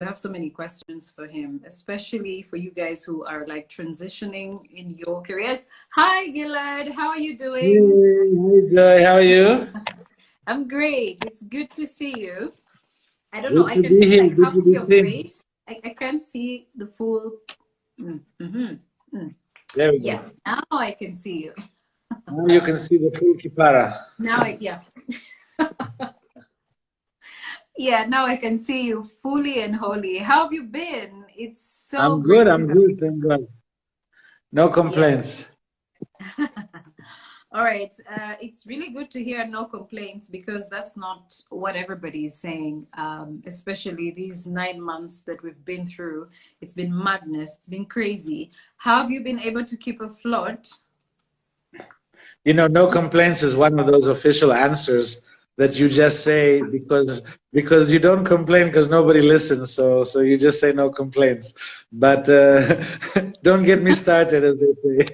I have so many questions for him, especially for you guys who are like transitioning in your careers. Hi, Gilad. How are you doing? Hey, hi Joy, how are you? I'm great. It's good to see you. I don't know. Good I to can be see here, like good half to of be your seen. face. I can't see the full. Mm, mhm, mm. There we Yeah, go. now I can see you. Now you can see the full kipara. Yeah. Yeah, now I can see you fully and wholly. How have you been? It's so great to I'm have good, thank God. No you. Yeah. complaints. All right. It's really good to hear no complaints because that's not what everybody is saying, especially these 9 months that we've been through. It's been madness. It's been crazy. How have you been able to keep afloat? You know, no complaints is one of those official answers that you just say because you don't complain because nobody listens, so you just say no complaints. But don't get me started, as they say.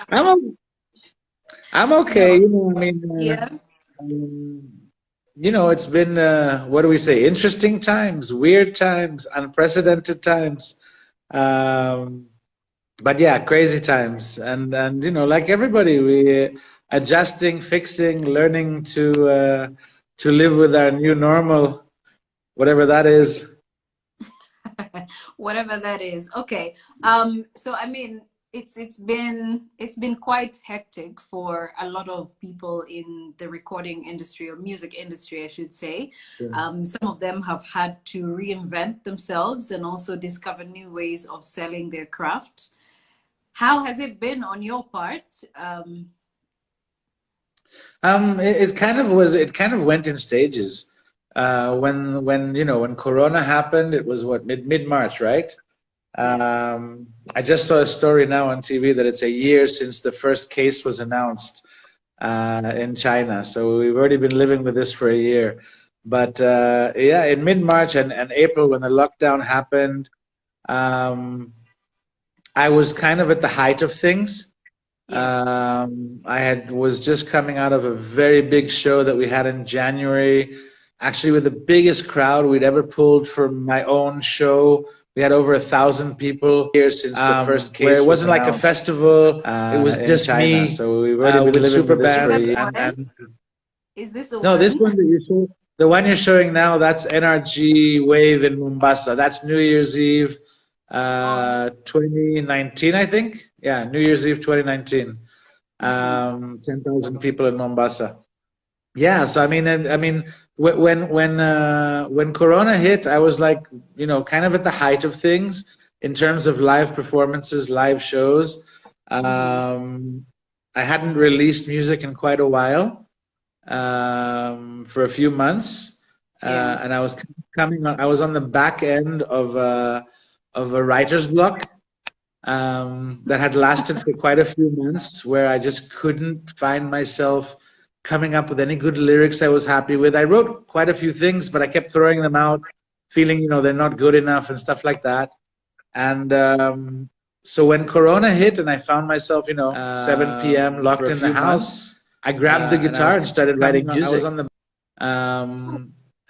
I'm o- I'm okay. No. You know, I mean, Yeah. um, you know, it's been what do we say? Interesting times, weird times, unprecedented times. Um, but yeah, crazy times, and you know, like everybody, we adjusting, fixing, learning to live with our new normal, whatever that is. Whatever that is. Okay. So I mean, it's been quite hectic for a lot of people in the recording industry or music industry, I should say. Yeah. Some of them have had to reinvent themselves and also discover new ways of selling their craft. How has it been on your part? It kind of was. It kind of went in stages. When you know when Corona happened, it was what mid March, right? Yeah. I just saw a story now on TV that it's a year since the first case was announced in China. So we've already been living with this for a year. But yeah, in mid-March and April, when the lockdown happened, um, I was kind of at the height of things. Yeah. Was just coming out of a very big show that we had in January, actually with the biggest crowd we'd ever pulled for my own show. We had over 1,000 people here since the first case, where it wasn't like a festival. It was just China. me So we've already been with living super with this for a band. year. And is this the No, this one? one that you show, the one you're showing now, that's NRG Wave in Mombasa. That's New Year's Eve, 2019, I think. Yeah, New Year's Eve 2019. 10,000 people in Mombasa. Yeah, so I mean, when Corona hit, I was like, you know, kind of at the height of things in terms of live performances, live shows. I hadn't released music in quite a while, for a few months, Yeah. and I was coming on. I was on the back end of a writer's block that had lasted for quite a few months, where I just couldn't find myself coming up with any good lyrics I was happy with. I wrote quite a few things, but I kept throwing them out, feeling, you know, they're not good enough and stuff like that. And so when Corona hit and I found myself, you know, 7 p.m. locked in the house, I grabbed the guitar and started writing music. I was on the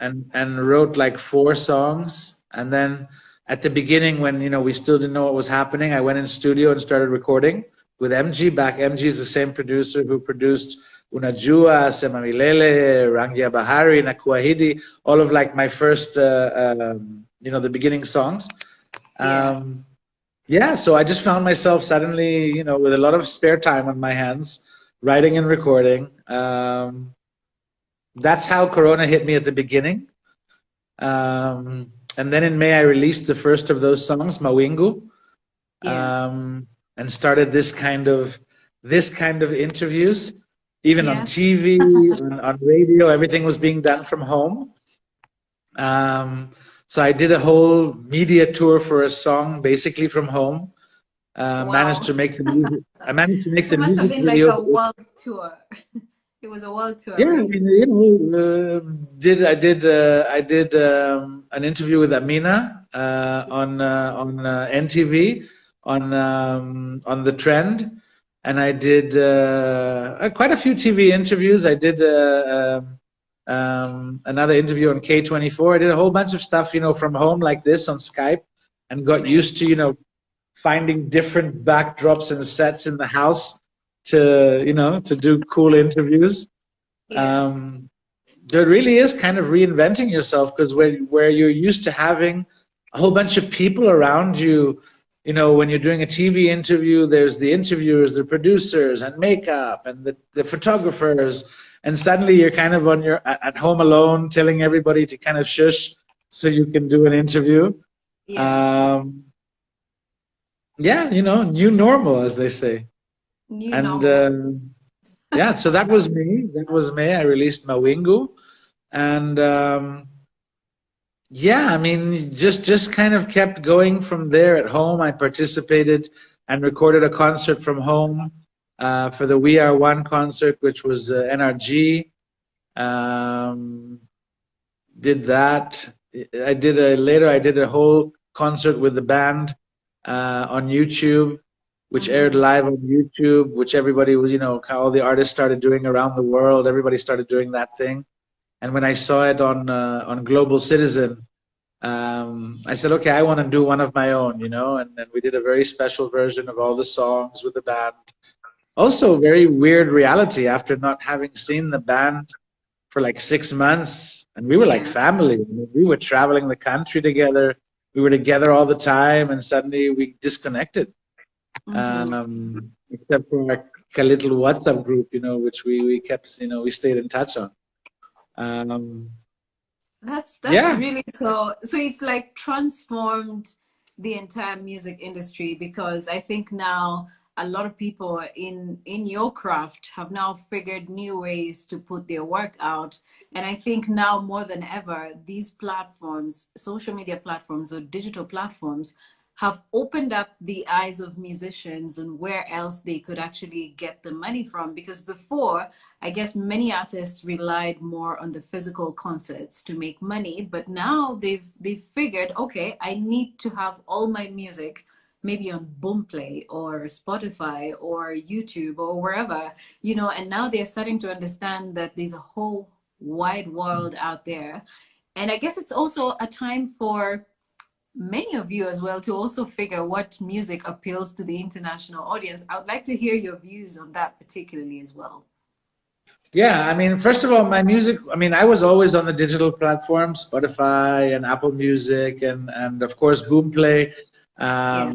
and wrote like 4 songs, and then at the beginning, when you know we still didn't know what was happening, I went in studio and started recording with MG back. MG is the same producer who produced Unajua, Sema Milele, Rangia Bahari, Nakuahidi, all of like my first, you know, the beginning songs. Yeah, so I just found myself suddenly, you know, with a lot of spare time on my hands, writing and recording. That's how Corona hit me at the beginning. And then in May, I released the first of those songs, Mawingu, and started this kind of interviews, even on TV, on radio. Everything was being done from home. So I did a whole media tour for a song, basically from home. Managed to make the music. I managed to make the music It must have been video. like a world tour. It was a world tour. Yeah, Right? I mean, you know, I did an interview with Amina on NTV on the Trend, and I did quite a few TV interviews. I did another interview on K24. I did a whole bunch of stuff, from home like this on Skype, and got used to, finding different backdrops and sets in the house to do cool interviews. Yeah. There really is kind of reinventing yourself, because where you're used to having a whole bunch of people around you, when you're doing a TV interview, there's the interviewers, the producers, and makeup, and the photographers, and suddenly you're kind of at home alone, telling everybody to kind of shush so you can do an interview. Yeah. Yeah, new normal, as they say. New And normal. yeah, so that was me. That was May. I released Mawingu, and yeah, I mean, just kind of kept going from there. At home, I participated and recorded a concert from home for the We Are One concert, which was NRG. Did that. I did a whole concert with the band on YouTube, which aired live on YouTube, which everybody was, all the artists started doing around the world. Everybody started doing that thing. And when I saw it on Global Citizen, I said, okay, I want to do one of my own, and then we did a very special version of all the songs with the band. Also, very weird reality after not having seen the band for like 6 months, and we were like family. I mean, we were traveling the country together. We were together all the time, and suddenly we disconnected. Except for like a little WhatsApp group, which we kept, we stayed in touch on. That's Yeah. really so it's like transformed the entire music industry, because I think now a lot of people in your craft have now figured new ways to put their work out. And I think now more than ever, these platforms, social media platforms or digital platforms, have opened up the eyes of musicians on where else they could actually get the money from. Because before, I guess many artists relied more on the physical concerts to make money, but now they've figured, okay, I need to have all my music maybe on Boomplay or Spotify or YouTube or wherever, and now they're starting to understand that there's a whole wide world out there. And I guess it's also a time for many of you as well to also figure what music appeals to the international audience. I would like to hear your views on that particularly as well. Yeah, I mean, first of all, my music, I mean, I was always on the digital platforms, Spotify and Apple Music, and of course Boomplay,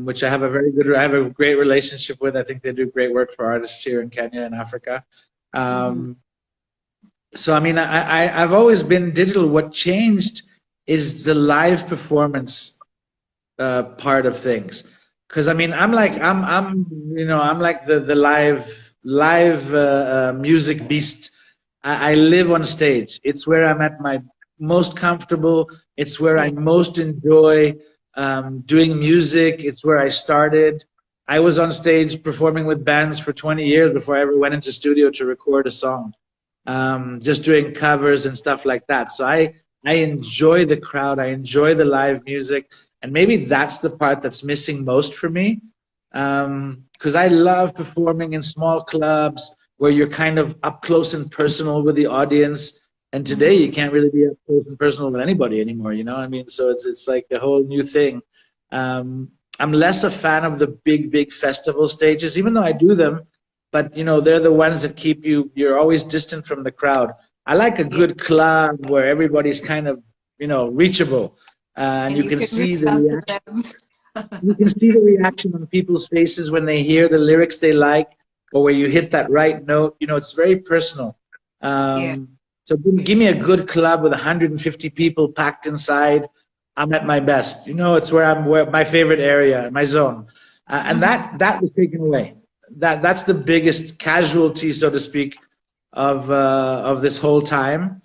which I have a great relationship with. I think they do great work for artists here in Kenya and Africa. So I mean, I've always been digital. What changed is the live performance part of things, because I mean, I'm like the live music beast. I live on stage. It's where I'm at my most comfortable. It's where I most enjoy doing music. It's where I started. I was on stage performing with bands for 20 years before I ever went into studio to record a song, just doing covers and stuff like that. So I enjoy the crowd. I enjoy the live music. And maybe that's the part that's missing most for me, because I love performing in small clubs where you're kind of up close and personal with the audience. And today you can't really be up close and personal with anybody anymore, I mean, so it's like a whole new thing. I'm less a fan of the big festival stages, even though I do them, but they're the ones that keep you're always distant from the crowd. I like a good club where everybody's kind of, reachable. And you can see the reaction. You can see the reaction on people's faces when they hear the lyrics they like, or where you hit that right note. It's very personal. So give me a good club with 150 people packed inside. I'm at my best. It's where my favorite area, my zone, and that was taken away. That's the biggest casualty, so to speak, of this whole time.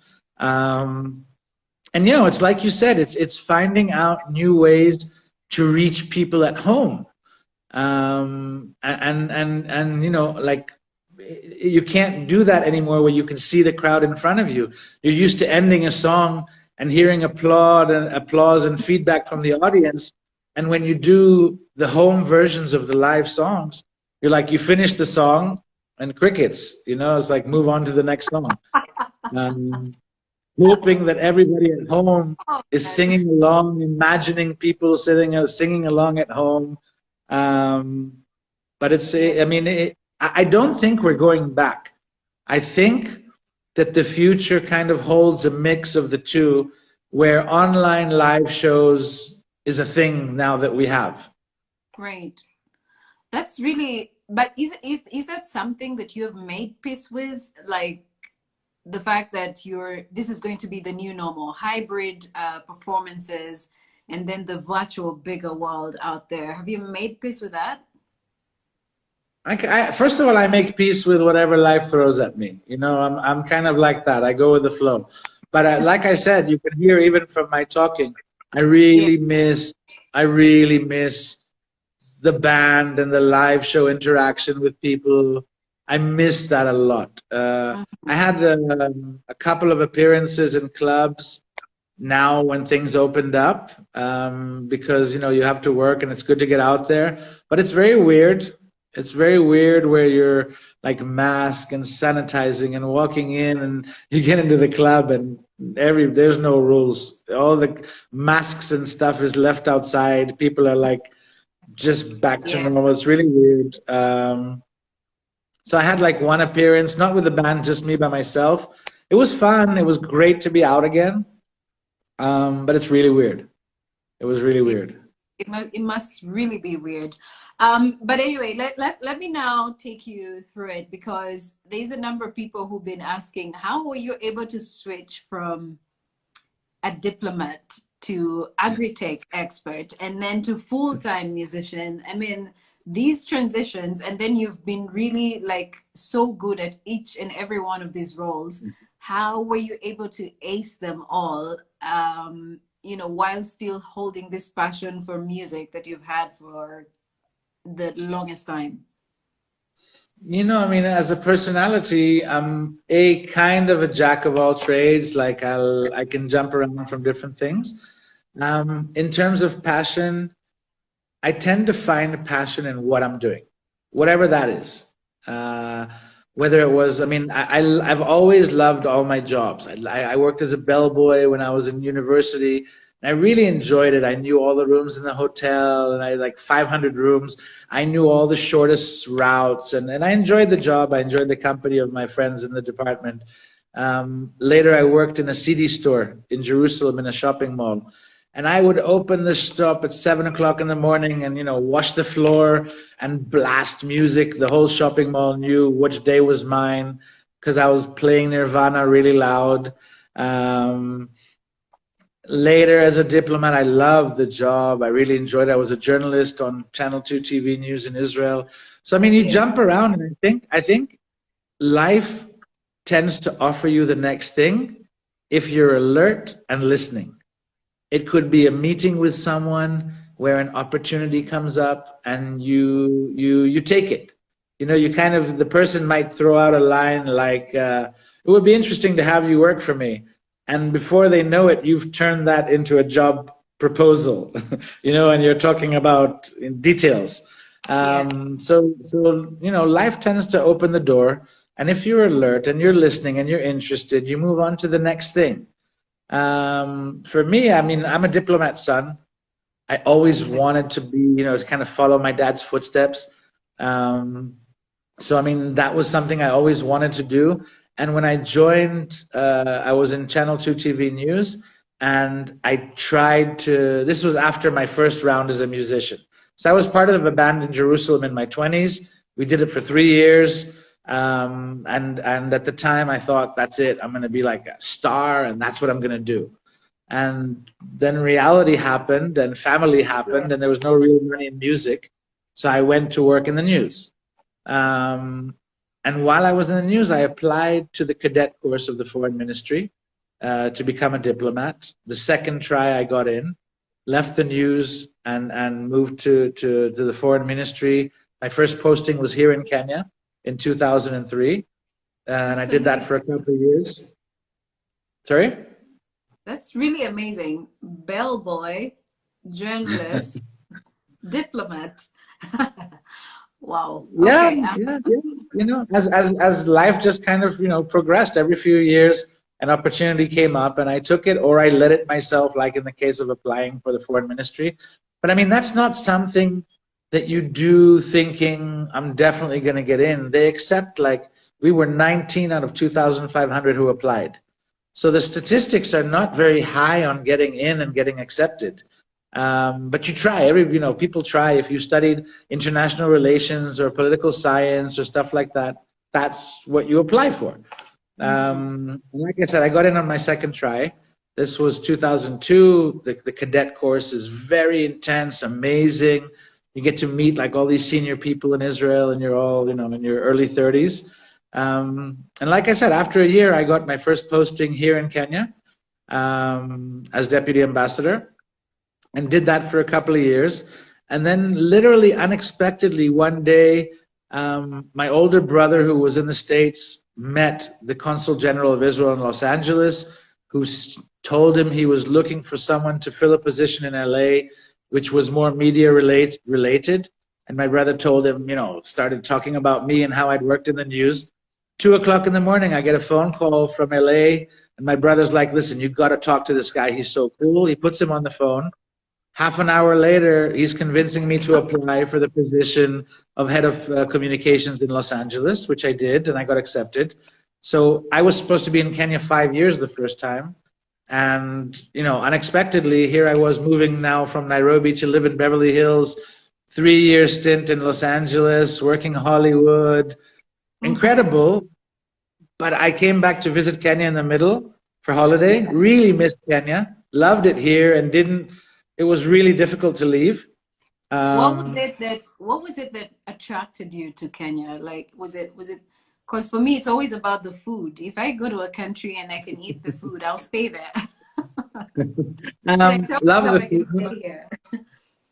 And it's like you said, it's finding out new ways to reach people at home, and like you can't do that anymore where you can see the crowd in front of you. You're used to ending a song and hearing applause and feedback from the audience, and when you do the home versions of the live songs, you're like, you finish the song and crickets. It's like, move on to the next song. hoping that everybody at home Oh, is man. singing along, imagining people singing along at home. Um, but it's, Yeah. I mean, I don't think we're going back. I think that the future kind of holds a mix of the two, where online live shows is a thing now that we have. Right. That's really, but is that something that you have made peace with? Like the fact that this is going to be the new normal, hybrid performances, and then the virtual bigger world out there. Have you made peace with that? First of all, I make peace with whatever life throws at me. You know, I'm kind of like that. I go with the flow. But like I said, you can hear even from my talking, I Yeah. really miss, I really miss the band and the live show interaction with people. I miss that a lot. I Mhm. had a couple of appearances in clubs now when things opened up, because you know you have to work and it's good to get out there, but it's very weird. It's very weird where you're like mask and sanitizing and walking in, and you get into the club and there's no rules. All the masks and stuff is left outside. People are like just back to Yeah. normal. It's really weird. So I had like one appearance, not with the band, just me by myself. It was fun. It was great to be out again. But it's really weird. It was really Yeah. weird. It must really be weird. But anyway, let me now take you through it, because there's a number of people who've been asking, how were you able to switch from a diplomat to agri-tech expert and then to full-time musician? I mean, these transitions, and then you've been really like so good at each and every one of these roles. How were you able to ace them all, while still holding this passion for music that you've had for the longest time? You know, I mean, as a personality, I'm a kind of a jack of all trades. Like I can jump around from different things. In terms of passion, I tend to find passion in what I'm doing, whatever that is. Uh, Whether it was, I mean, I've always loved all my jobs. I worked as a bellboy when I was in university, and I really enjoyed it. I knew all the rooms in the hotel, and I had like 500 rooms. I knew all the shortest routes, and I enjoyed the job. I enjoyed the company of my friends in the department. Later, I worked in a CD store in Jerusalem in a shopping mall, and I would open the shop at 7 o'clock in the morning and wash the floor and blast music. The whole shopping mall knew which day was mine because I was playing Nirvana really loud. Um, Later, as a diplomat, I loved the job. I really enjoyed it. I was a journalist on Channel 2 TV news in Israel. So I mean, you Yeah. jump around, and I think life tends to offer you the next thing if you're alert and listening. It could be a meeting with someone where an opportunity comes up and you take it. You kind of, the person might throw out a line like, "It would be interesting to have you work for me," and before they know it, you've turned that into a job proposal. And you're talking about in details. Yeah. So life tends to open the door, and if you're alert and you're listening and you're interested, you move on to the next thing. For me, I mean, I'm a diplomat son. I always Okay. wanted to be, to kind of follow my dad's footsteps. Um, so, I mean, that was something I always wanted to do. And when I joined, I was in Channel 2 TV News, and I tried to, this was after my first round as a musician. So I was part of a band in Jerusalem in my 20s. We did it for 3 years. And at the time I thought, that's it. I'm going to be like a star, and that's what I'm going to do. And then reality happened, and family happened, and there was no real money in music. So I went to work in the news. Um, and while I was in the news, I applied to the cadet course of the foreign ministry to become a diplomat. The second try I got in, left the news and moved to the foreign ministry. My first posting was here in Kenya in 2003, and I That's did that amazing. for a couple of years. Sorry? That's really amazing. Bellboy, journalist, diplomat. Wow. Yeah, Okay. yeah, yeah. As life just kind of progressed every few years, an opportunity came up and I took it, or I let it myself, like in the case of applying for the foreign ministry. But I mean, that's not something that you do thinking I'm definitely going to get in. They accept, like, we were 19 out of 2,500 who applied. So the statistics are not very high on getting in and getting accepted. But you try. People try. If you studied international relations or political science or stuff like that, that's what you apply for. Like I said, I got in on my second try. This was 2002. The cadet course is very intense, amazing. You get to meet like all these senior people in Israel, and you're all, in your early 30s. And like I said, after a year, I got my first posting here in Kenya as deputy ambassador, and did that for a couple of years. And then literally unexpectedly one day, my older brother, who was in the States, met the Consul General of Israel in Los Angeles, who told him he was looking for someone to fill a position in LA, which was more media related. And my brother told him, started talking about me and how I'd worked in the news. 2 o'clock in the morning, I get a phone call from LA, and my brother's like, listen, you've got to talk to this guy. He's so cool. He puts him on the phone. Half an hour later, he's convincing me to apply for the position of head of communications in Los Angeles, which I did, and I got accepted. So I was supposed to be in Kenya 5 years the first time. And, unexpectedly, here I was moving now from Nairobi to live in Beverly Hills, 3-year stint in Los Angeles, working Hollywood. Incredible. But I came back to visit Kenya in the middle for holiday, really missed Kenya, loved it here, and it was really difficult to leave. What was it that attracted you to Kenya? Like, was it, because for me, it's always about the food. If I go to a country and I can eat the food, I'll stay there. Love the food.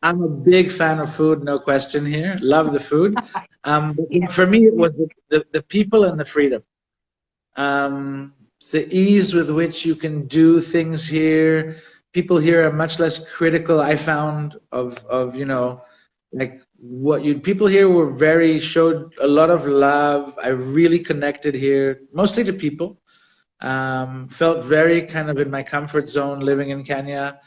I'm a big fan of food, no question here. Love the food. For me, it was the people and the freedom. The ease with which you can do things here. People here are much less critical, I found, of people here showed a lot of love. I really connected here, mostly to people. Felt very kind of in my comfort zone living in Kenya.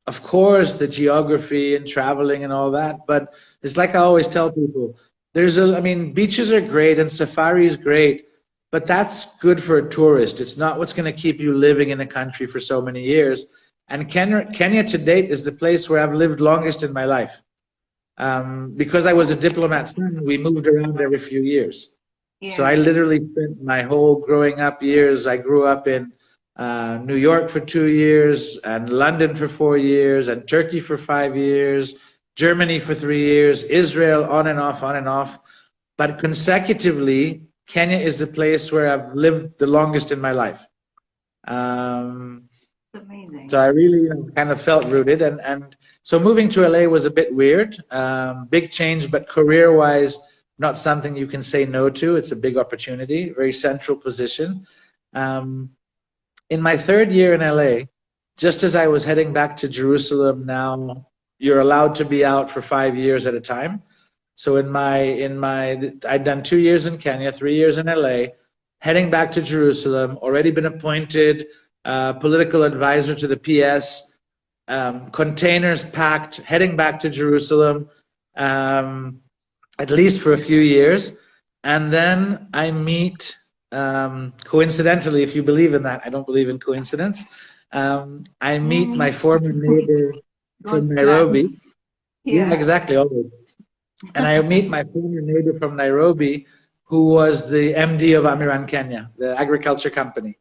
Of course, the geography and traveling and all that, but it's like I always tell people, beaches are great and safari is great, but that's good for a tourist. It's not what's going to keep you living in a country for so many years. And Kenya to date is the place where I've lived longest in my life. Because I was a diplomat son, we moved around every few years. Yeah. So I literally spent my whole growing up years. I grew up in New York for 2 years, and London for 4 years, and Turkey for 5 years, Germany for 3 years, Israel, on and off. But consecutively, Kenya is the place where I've lived the longest in my life. Amazing. So I really kind of felt rooted. And so moving to LA was a bit weird. Big change, but career-wise, not something you can say no to. It's a big opportunity, very central position. In my 3rd year in LA, just as I was heading back to Jerusalem, now you're allowed to be out for 5 years at a time. So I'd done 2 years in Kenya, 3 years in LA, heading back to Jerusalem, already been appointed political advisor to the PS, containers packed, heading back to Jerusalem, at least for a few years. And then I meet, coincidentally, if you believe in that, I don't believe in coincidence, I meet my former neighbor from Nairobi. Yeah, exactly, always. And I meet my former neighbor from Nairobi, who was the MD of Amiran Kenya, the agriculture company.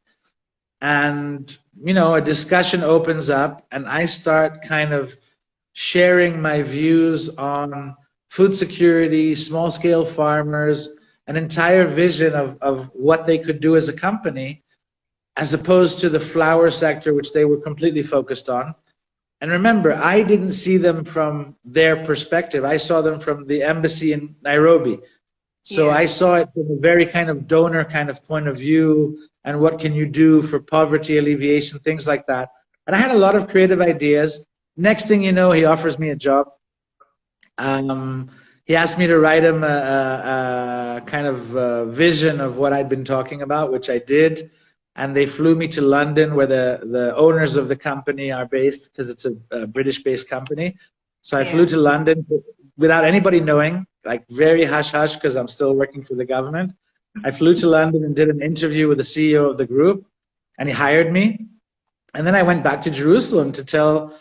And, a discussion opens up, and I start kind of sharing my views on food security, small-scale farmers, an entire vision of what they could do as a company, as opposed to the flower sector, which they were completely focused on. And remember, I didn't see them from their perspective. I saw them from the embassy in Nairobi. So I saw it from a very kind of donor kind of point of view, and what can you do for poverty alleviation, things like that. And I had a lot of creative ideas. Next thing you know, he offers me a job. he asked me to write him a kind of vision of what I'd been talking about, which I did. And they flew me to London, where the owners of the company are based, because it's a British-based company. So I flew to London without anybody knowing, like very hush-hush, because I'm still working for the government. I flew to London and did an interview with the CEO of the group, and he hired me. And then I went back to Jerusalem to tell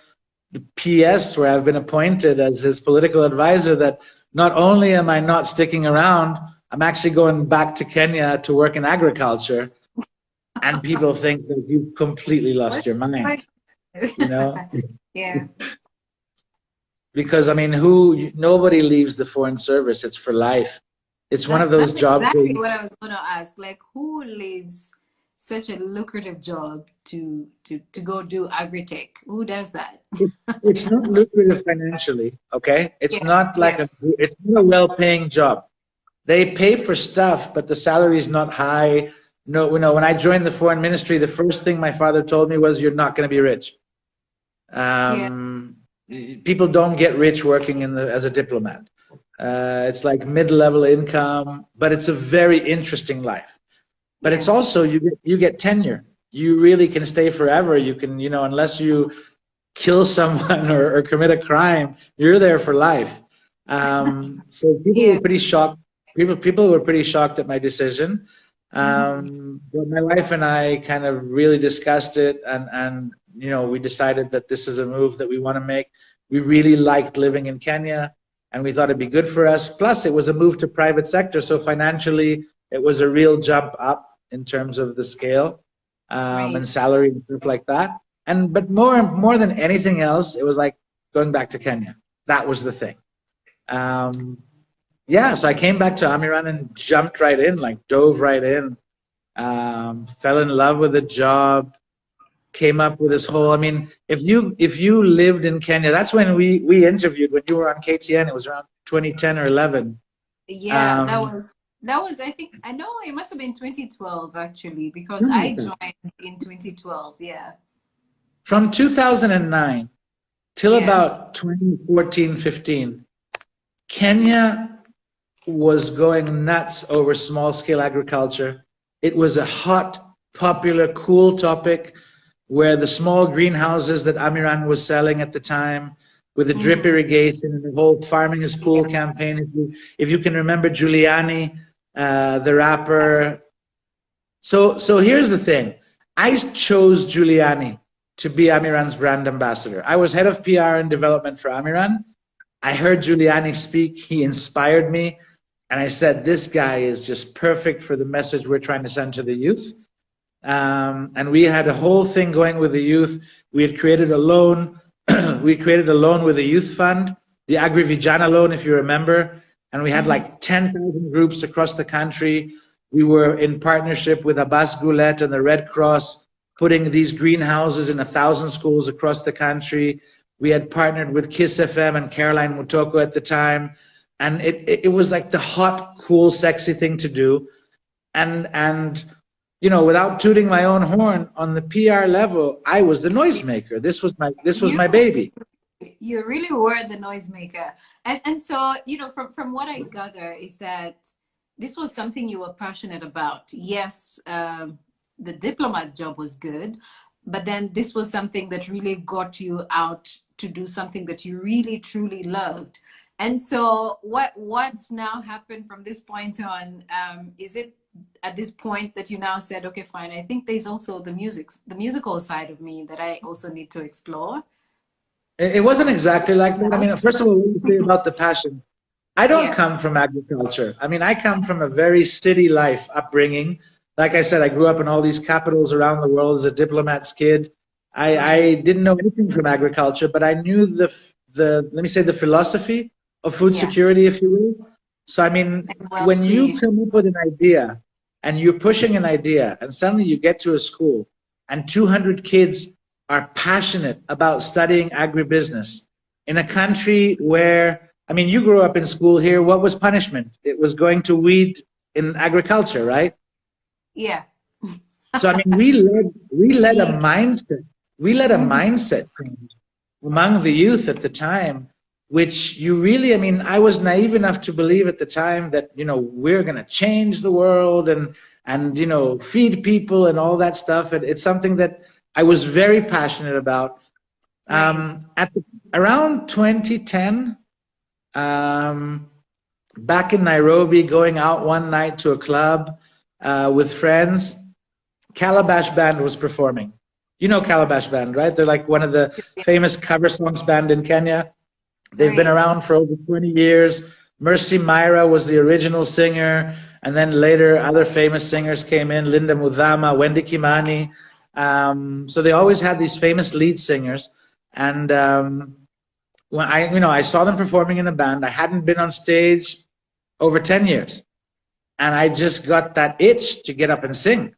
the PS, where I've been appointed as his political advisor, that not only am I not sticking around, I'm actually going back to Kenya to work in agriculture. And people think that you've completely lost your mind, you know? Yeah. Because, I mean, nobody leaves the foreign service. It's for life. It's one of those jobs. That's exactly what I was going to ask. Like, who leaves such a lucrative job to go do agri-tech? Who does that? It's not lucrative financially, okay? It's not like it's not a well-paying job. They pay for stuff, but the salary is not high. No, when I joined the foreign ministry, the first thing my father told me was, "You're not going to be rich." People don't get rich working as a diplomat. It's like mid-level income, but it's a very interesting life. But it's also you get tenure. You really can stay forever. You can, unless you kill someone or commit a crime, you're there for life. So people were pretty shocked. People were pretty shocked at my decision. But my wife and I kind of really discussed it, and we decided that this is a move that we want to make. We really liked living in Kenya, and we thought it'd be good for us. Plus, it was a move to private sector, so financially, it was a real jump up in terms of the scale and salary and stuff like that. But more than anything else, it was like going back to Kenya. That was the thing. So I came back to Amiran and jumped right in, like dove right in, fell in love with the job, came up with this whole, if you lived in Kenya, that's when we interviewed, when you were on KTN, it was around 2010 or 11. Yeah, that was, I think, I know it must have been 2012 actually, because I joined in 2012, From 2009 till about 2014, 15, Kenya was going nuts over small-scale agriculture. It was a hot, popular, cool topic, where the small greenhouses that Amiran was selling at the time, with the drip irrigation and the whole farming is cool campaign. If you can remember Giuliani, the rapper. So here's the thing. I chose Giuliani to be Amiran's brand ambassador. I was head of PR and development for Amiran. I heard Giuliani speak. He inspired me. And I said, this guy is just perfect for the message we're trying to send to the youth. And we had a whole thing going with the youth. We had created a loan. We created a loan with a youth fund, the Agri Vijana loan, if you remember. And we had like 10,000 groups across the country. We were in partnership with Abbas Gillette and the Red Cross, putting these greenhouses in 1,000 schools across the country. We had partnered with Kiss FM and Caroline Mutoko at the time. And it was like the hot, cool, sexy thing to do. And without tooting my own horn, on the PR level, I was the noisemaker. This was my baby. You really were the noisemaker. And so, from what I gather is that this was something you were passionate about. Yes, the diplomat job was good, but then this was something that really got you out to do something that you really, truly loved. And so what now happened from this point on? Is it at this point that you now said, okay, fine, I think there's also the musical side of me that I also need to explore? It wasn't exactly like that. First of all, let me say about the passion. I don't come from agriculture. I come from a very city life upbringing. Like I said, I grew up in all these capitals around the world as a diplomat's kid. I didn't know anything from agriculture, but I knew the let me say, the philosophy of food security, if you will. So, when you come up with an idea and you're pushing an idea and suddenly you get to a school and 200 kids are passionate about studying agribusiness in a country where, you grew up in school here, what was punishment? It was going to weed in agriculture, right? Yeah. So, we led a mindset change among the youth at the time which you really, I mean, I was naive enough to believe at the time that, you know, we're going to change the world and, you know, feed people and all that stuff. It's something that I was very passionate about. Right. Around 2010, back in Nairobi, going out one night to a club with friends, Calabash Band was performing. You know Calabash Band, right? They're like one of the famous cover songs band in Kenya. They've been around for over 20 years. Mercy Myra was the original singer, and then later other famous singers came in, Linda Mudhama, Wendy Kimani. So they always had these famous lead singers. And when I saw them performing in a band, I hadn't been on stage over 10 years. And I just got that itch to get up and sing.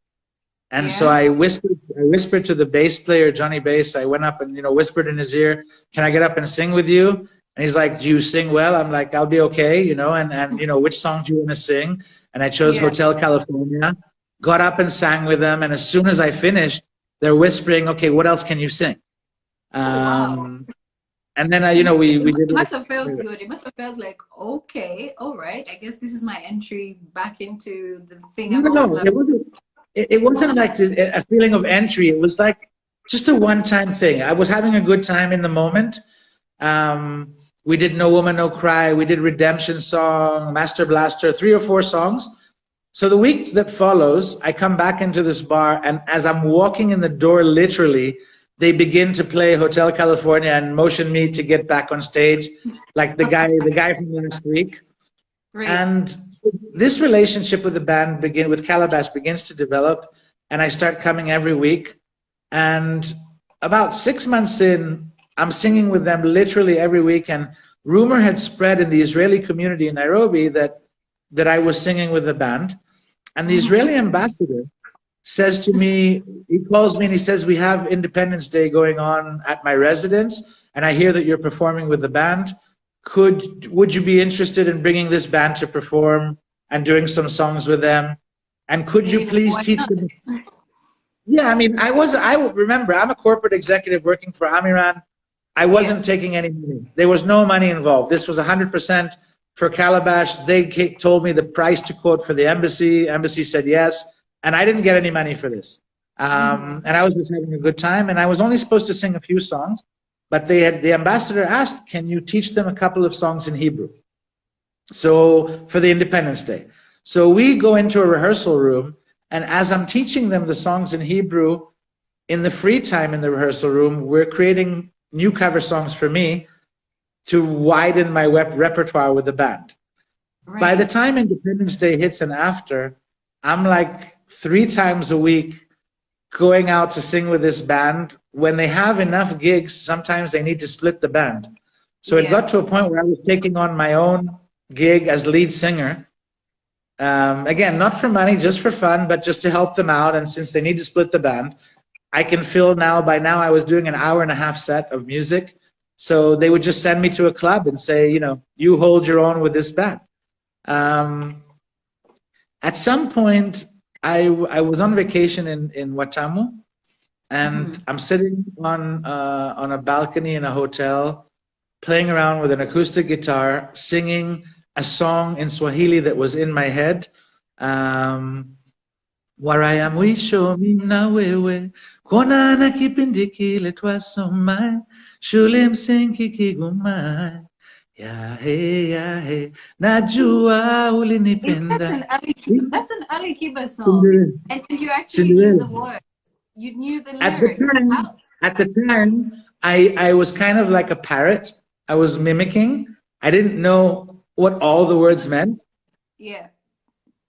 And so I whispered to the bass player, Johnny Bass. I went up and, you know, whispered in his ear, "Can I get up and sing with you?" And he's like, "Do you sing well?" I'm like, "I'll be okay," you know, and you know, "Which song do you want to sing?" And I chose Hotel California, got up and sang with them. And as soon as I finished, they're whispering, "Okay, what else can you sing?" Wow. And then, you know, we did. It must have felt good. It must have felt like, okay, all right, I guess this is my entry back into the thing I've always loved. It wasn't like a feeling of entry. It was like just a one-time thing. I was having a good time in the moment. We did No Woman, No Cry. We did Redemption Song, Master Blaster, 3 or 4 songs. So the week that follows, I come back into this bar, and as I'm walking in the door, literally, they begin to play Hotel California and motion me to get back on stage, like the guy from last week. Right. And this relationship with the band with Calabash begins to develop, and I start coming every week. And about 6 months in, I'm singing with them literally every week. And rumor had spread in the Israeli community in Nairobi that I was singing with the band. And the Israeli ambassador says to me, he calls me and he says, "We have Independence Day going on at my residence, and I hear that you're performing with the band. Would you be interested in bringing this band to perform and doing some songs with them? And could you please teach them?" Yeah, I mean, I remember, I'm a corporate executive working for Amiran. I wasn't taking any money. There was no money involved. This was 100% for Calabash. They told me the price to quote for the embassy. Embassy said yes, and I didn't get any money for this. And I was just having a good time, and I was only supposed to sing a few songs. But the ambassador asked, "Can you teach them a couple of songs in Hebrew?" So for the Independence Day. So we go into a rehearsal room, and as I'm teaching them the songs in Hebrew, in the free time in the rehearsal room, we're creating new cover songs for me to widen my repertoire with the band. Right. By the time Independence Day hits and after, I'm like 3 times a week going out to sing with this band. When they have enough gigs, sometimes they need to split the band. So it got to a point where I was taking on my own gig as lead singer. Again, not for money, just for fun, but just to help them out. And since they need to split the band, I can fill now. By now, I was doing an 1.5-hour set of music. So they would just send me to a club and say, you know, "You hold your own with this band." At some point, I was on vacation in Watamu. And I'm sitting on a balcony in a hotel, playing around with an acoustic guitar, singing a song in Swahili that was in my head. Waraya mwisho mina wewe, kona na kipindi kile twasomai, shule msingi kigumai. Yahe, najua ulinipenda. That's an Ali Kiba song. And you actually knew the words. You knew the lyrics. At the time, I was kind of like a parrot. I was mimicking. I didn't know what all the words meant. Yeah.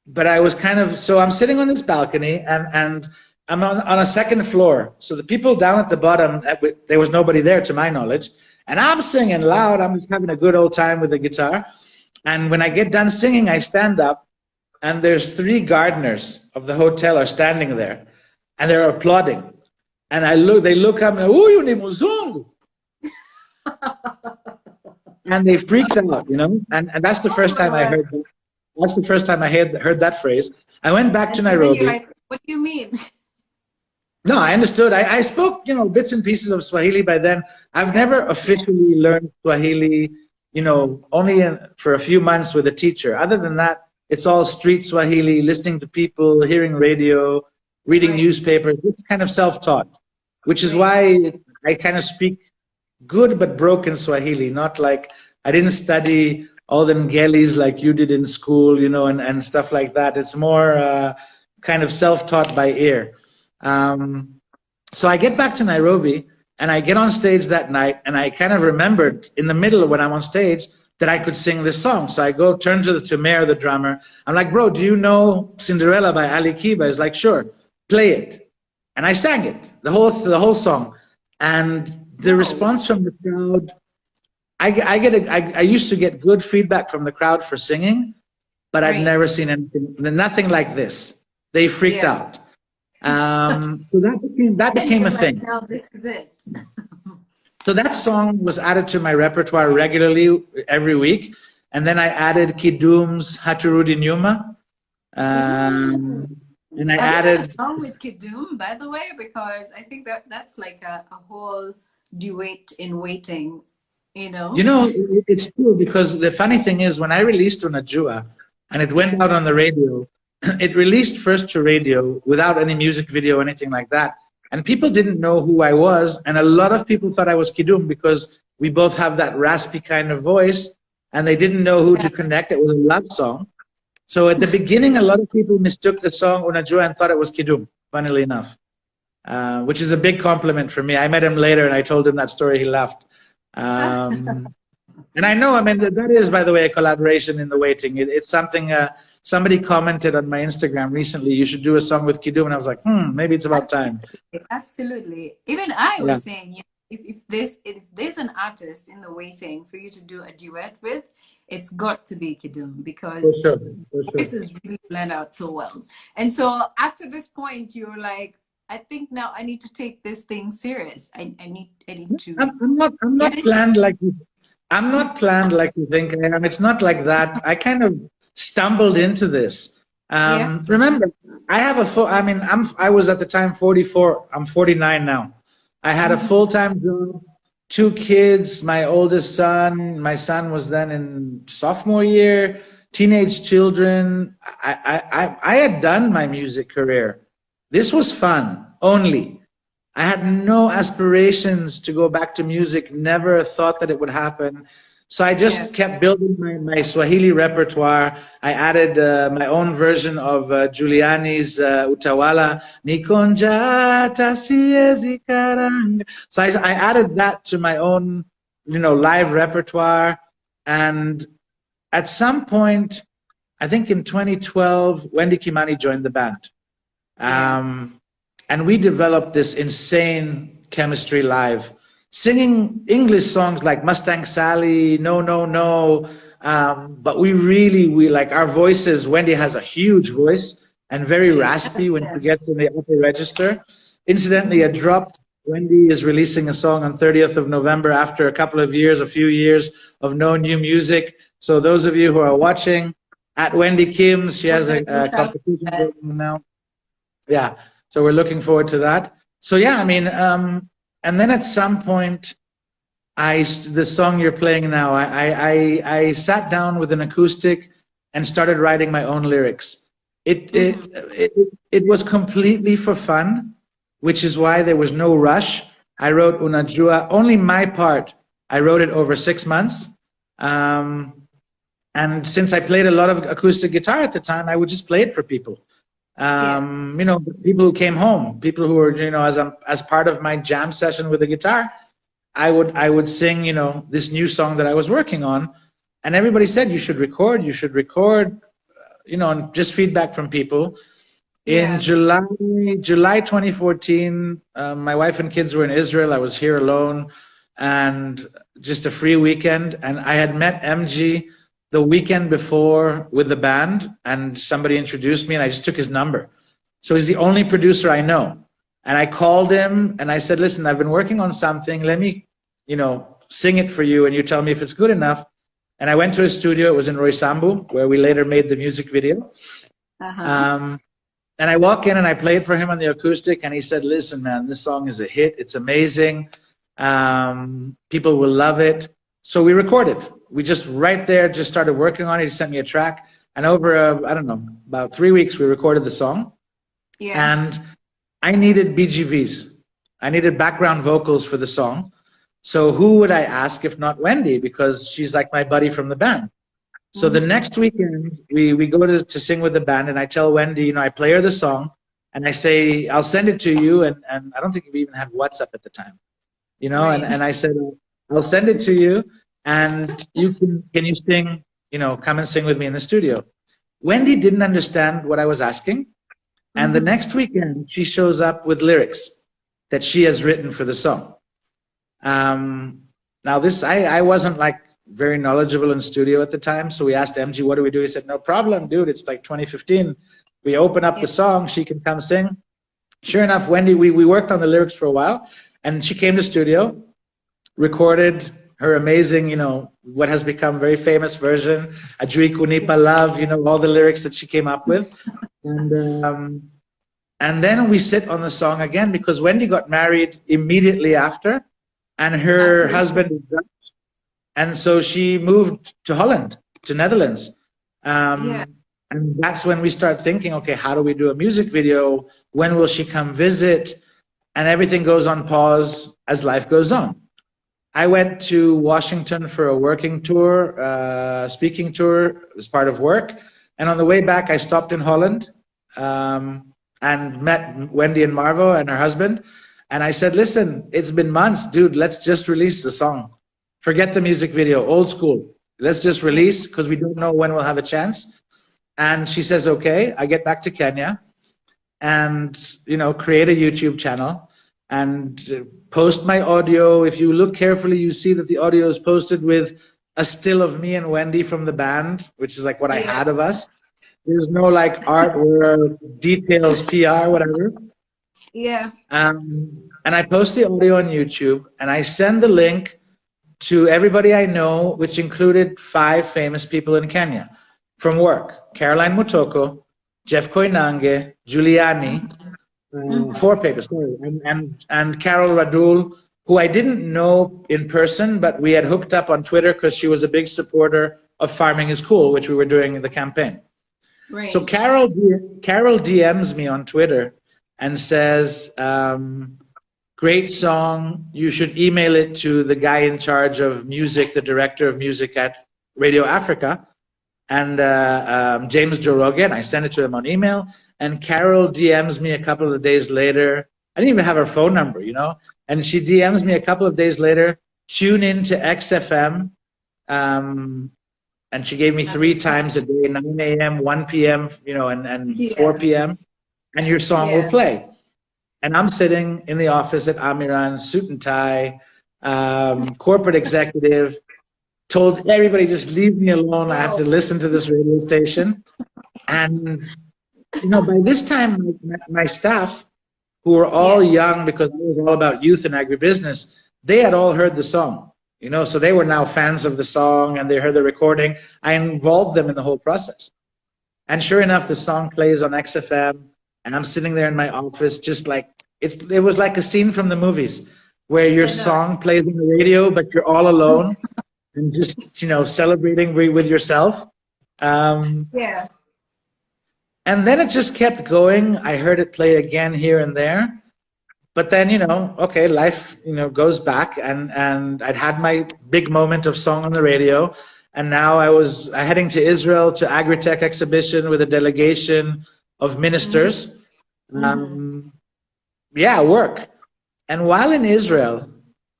But I was kind of, so I'm sitting on this balcony and I'm on a second floor. So the people down at the bottom, there was nobody there to my knowledge. And I'm singing loud. I'm just having a good old time with the guitar. And when I get done singing, I stand up and there's 3 gardeners of the hotel are standing there. And they're applauding. And they look up and, "Uyu ni muzungu." And they freaked out, you know? And that's the first time I heard that. That's the first time I heard that phrase. I went back to Nairobi. Like, what do you mean? No, I understood. I spoke, you know, bits and pieces of Swahili by then. I've never officially learned Swahili only for a few months with a teacher. Other than that, it's all street Swahili, listening to people, hearing radio, reading newspapers. It's kind of self-taught, which is why I kind of speak good but broken Swahili. Not like I didn't study all the ngelis like you did in school, and stuff like that. It's more kind of self-taught by ear. So I get back to Nairobi and I get on stage that night, and I kind of remembered in the middle of when I'm on stage that I could sing this song. So I go turn to the Tumer, the drummer. I'm like, bro, do you know Cinderella by Ali Kiba? He's like, sure, play it. And I sang it, the whole song. And the response from the crowd, I used to get good feedback from the crowd for singing, but I've never seen nothing like this. They freaked out. So that became a thing. Now this is it. So that song was added to my repertoire regularly every week, and then I added Kidum's Haturudi Nyuma, and I added a song with Kidum, by the way, because I think that's like a whole duet in waiting. It's true, because the funny thing is, when I released Unajua and it went out on the radio, it released first to radio without any music video or anything like that. And people didn't know who I was. And a lot of people thought I was Kidum because we both have that raspy kind of voice, and they didn't know who to connect. It was a love song. So at the beginning, a lot of people mistook the song Unajua and thought it was Kidum, funnily enough, which is a big compliment for me. I met him later and I told him that story. He laughed. And I know, that is, by the way, a collaboration in the waiting. It's something, somebody commented on my Instagram recently, you should do a song with Kidum. And I was like, maybe it's about time. Absolutely. Even I was saying, if there's an artist in the waiting for you to do a duet with, it's got to be Kidum, because this is really blend out so well. And so after this point, you're like, I think now I need to take this thing serious. I need to. I'm not planned like you. I'm not planned like you think I am. It's not like that. I kind of stumbled into this. Remember, I have a full. I was at the time 44. I'm 49 now. I had a full-time job, 2 kids. My oldest son. My son was then in sophomore year. Teenage children. I had done my music career. This was fun only. I had no aspirations to go back to music, never thought that it would happen. So I just kept building my Swahili repertoire. I added my own version of Giuliani's Utawala, Nikonjata siezi karanga. So I added that to my own, live repertoire. And at some point, I think in 2012, Wendy Kimani joined the band. And we developed this insane chemistry live, singing English songs like Mustang Sally, No, No, No. But we like our voices. Wendy has a huge voice and very raspy when she gets in the upper register. Incidentally, a drop. Wendy is releasing a song on 30th of November after a few years of no new music. So those of you who are watching, at Wendy Kim's, she has a competition going on now. Yeah. So we're looking forward to that. So yeah, and then at some point, the song you're playing now, I sat down with an acoustic and started writing my own lyrics. It was completely for fun, which is why there was no rush. I wrote Unajua, only my part. I wrote it over 6 months. And since I played a lot of acoustic guitar at the time, I would just play it for people. People who came home, people who were, as part of my jam session with the guitar, I would sing, this new song that I was working on, and everybody said, you should record, and just feedback from people. In July 2014, my wife and kids were in Israel. I was here alone, and just a free weekend, and I had met MG the weekend before with the band, and somebody introduced me, and I just took his number. So he's the only producer I know. And I called him and I said, listen, I've been working on something. Let me, sing it for you and you tell me if it's good enough. And I went to his studio. It was in Roysambu, where we later made the music video. And I walk in and I played for him on the acoustic, and he said, listen, man, this song is a hit. It's amazing. People will love it. So we recorded. We just right there just started working on it. He sent me a track, and over I don't know, about 3 weeks we recorded the song. Yeah. And I needed BGVs. I needed background vocals for the song. So who would I ask if not Wendy? Because she's like my buddy from the band. So the next weekend, we go to sing with the band, and I tell Wendy, you know, I play her the song, and I say, I'll send it to you, and I don't think we even had WhatsApp at the time, you know, Right. and I said, I'll send it to you, and you can you sing, you know, come and sing with me in the studio. Wendy didn't understand what I was asking, and the next weekend, she shows up with lyrics that she has written for the song. Now this, I wasn't like very knowledgeable in studio at the time, so we asked MG, what do we do? He said, no problem, dude, it's like 2015. We open up the song, she can come sing. Sure enough, Wendy, we worked on the lyrics for a while, and she came to studio, recorded her amazing, you know, what has become a very famous version, Ajui Kunipa Love, you know, all the lyrics that she came up with. And then we sit on the song again, because Wendy got married immediately after, and her husband is Dutch. And so she moved to Holland, to Netherlands. And that's when we start thinking, okay, how do we do a music video? When will she come visit? And everything goes on pause as life goes on. I went to Washington for a working tour, speaking tour as part of work. And on the way back, I stopped in Holland and met Wendy and Marvo and her husband. And I said, listen, it's been months, dude, let's just release the song. Forget the music video, old school. Let's just release, because we don't know when we'll have a chance. And she says, okay. I get back to Kenya and, you know, create a YouTube channel and post my audio. If you look carefully, you see that the audio is posted with a still of me and Wendy from the band, which is like what I had of us. There's no like artwork, details, PR, whatever. Yeah. And I post the audio on YouTube, and I send the link to everybody I know, which included 5 famous people in Kenya from work: Caroline Mutoko, Jeff Koinange, Giuliani, 4 papers, sorry, and Carol Radul, who I didn't know in person, but we had hooked up on Twitter because she was a big supporter of Farming is Cool, which we were doing in the campaign. Right. So Carol DMs me on Twitter and says, great song, you should email it to the guy in charge of music, the director of music at Radio Africa, and James Joroge. I sent it to him on email, and Carol DMs me a couple of days later. I didn't even have her phone number, you know, and she DMs me a couple of days later, tune in to XFM, and she gave me 3 times a day, 9 a.m., 1 p.m., you know, and 4 p.m., and your song will play. And I'm sitting in the office at Amiran, suit and tie, corporate executive, told everybody, just leave me alone. I have to listen to this radio station. And, you know, by this time, my staff, who were all young, because it was all about youth and agribusiness, they had all heard the song, you know, so they were now fans of the song, and they heard the recording. I involved them in the whole process. And sure enough, the song plays on XFM. And I'm sitting there in my office, just like, it was like a scene from the movies where your song plays on the radio, but you're all alone and just, you know, celebrating with yourself. And then it just kept going. I heard it play again here and there. But then, you know, okay, life, you know, goes back, and I'd had my big moment of song on the radio. And now I was heading to Israel to Agritech exhibition with a delegation of ministers. Work. And while in Israel,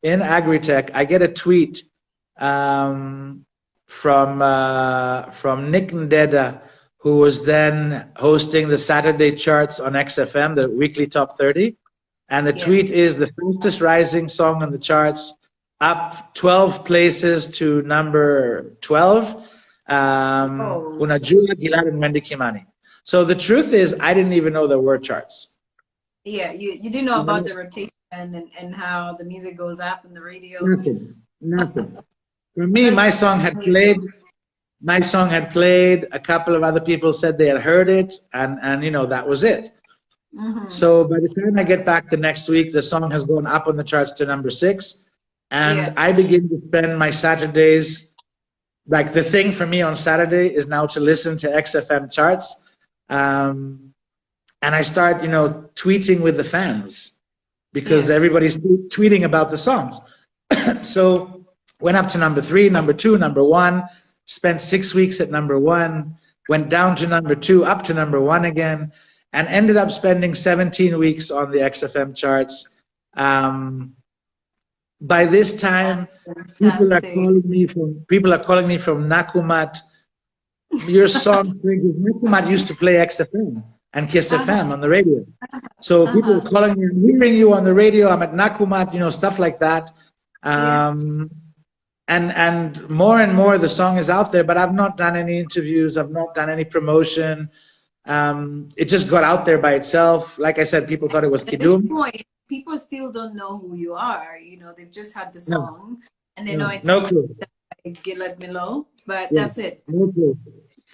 in Agritech, I get a tweet from Nick Ndeda, who was then hosting the Saturday charts on XFM, the weekly top 30. And the tweet is the fastest rising song on the charts, up 12 places to number 12. Unajua, Gilad, and Wendy Kimani. So the truth is, I didn't even know there were charts. Yeah, you didn't know about the rotation and how the music goes up in the radio. Nothing. For me, my song had played. My song had played. A couple of other people said they had heard it, and you know, that was it. So by the time I get back the next week, the song has gone up on the charts to number 6. And I begin to spend my Saturdays, like the thing for me on Saturday is now to listen to XFM charts. And I start, tweeting with the fans because everybody's tweeting about the songs. So went up to number 3, number 2, number 1, spent 6 weeks at number 1, went down to number 2, up to number 1 again, and ended up spending 17 weeks on the XFM charts. By this time, people are calling me from Nakumat. Your song, Nakumat used to play XFM and Kiss FM on the radio. So people are calling me, I'm hearing you on the radio, I'm at Nakumat, stuff like that. And more and more the song is out there, but I've not done any interviews, I've not done any promotion. It just got out there by itself. Like I said, people thought it was Kidum. At this point, people still don't know who you are. They've just had the song and they know it's no clue. Gilad Millo, but that's it. No clue.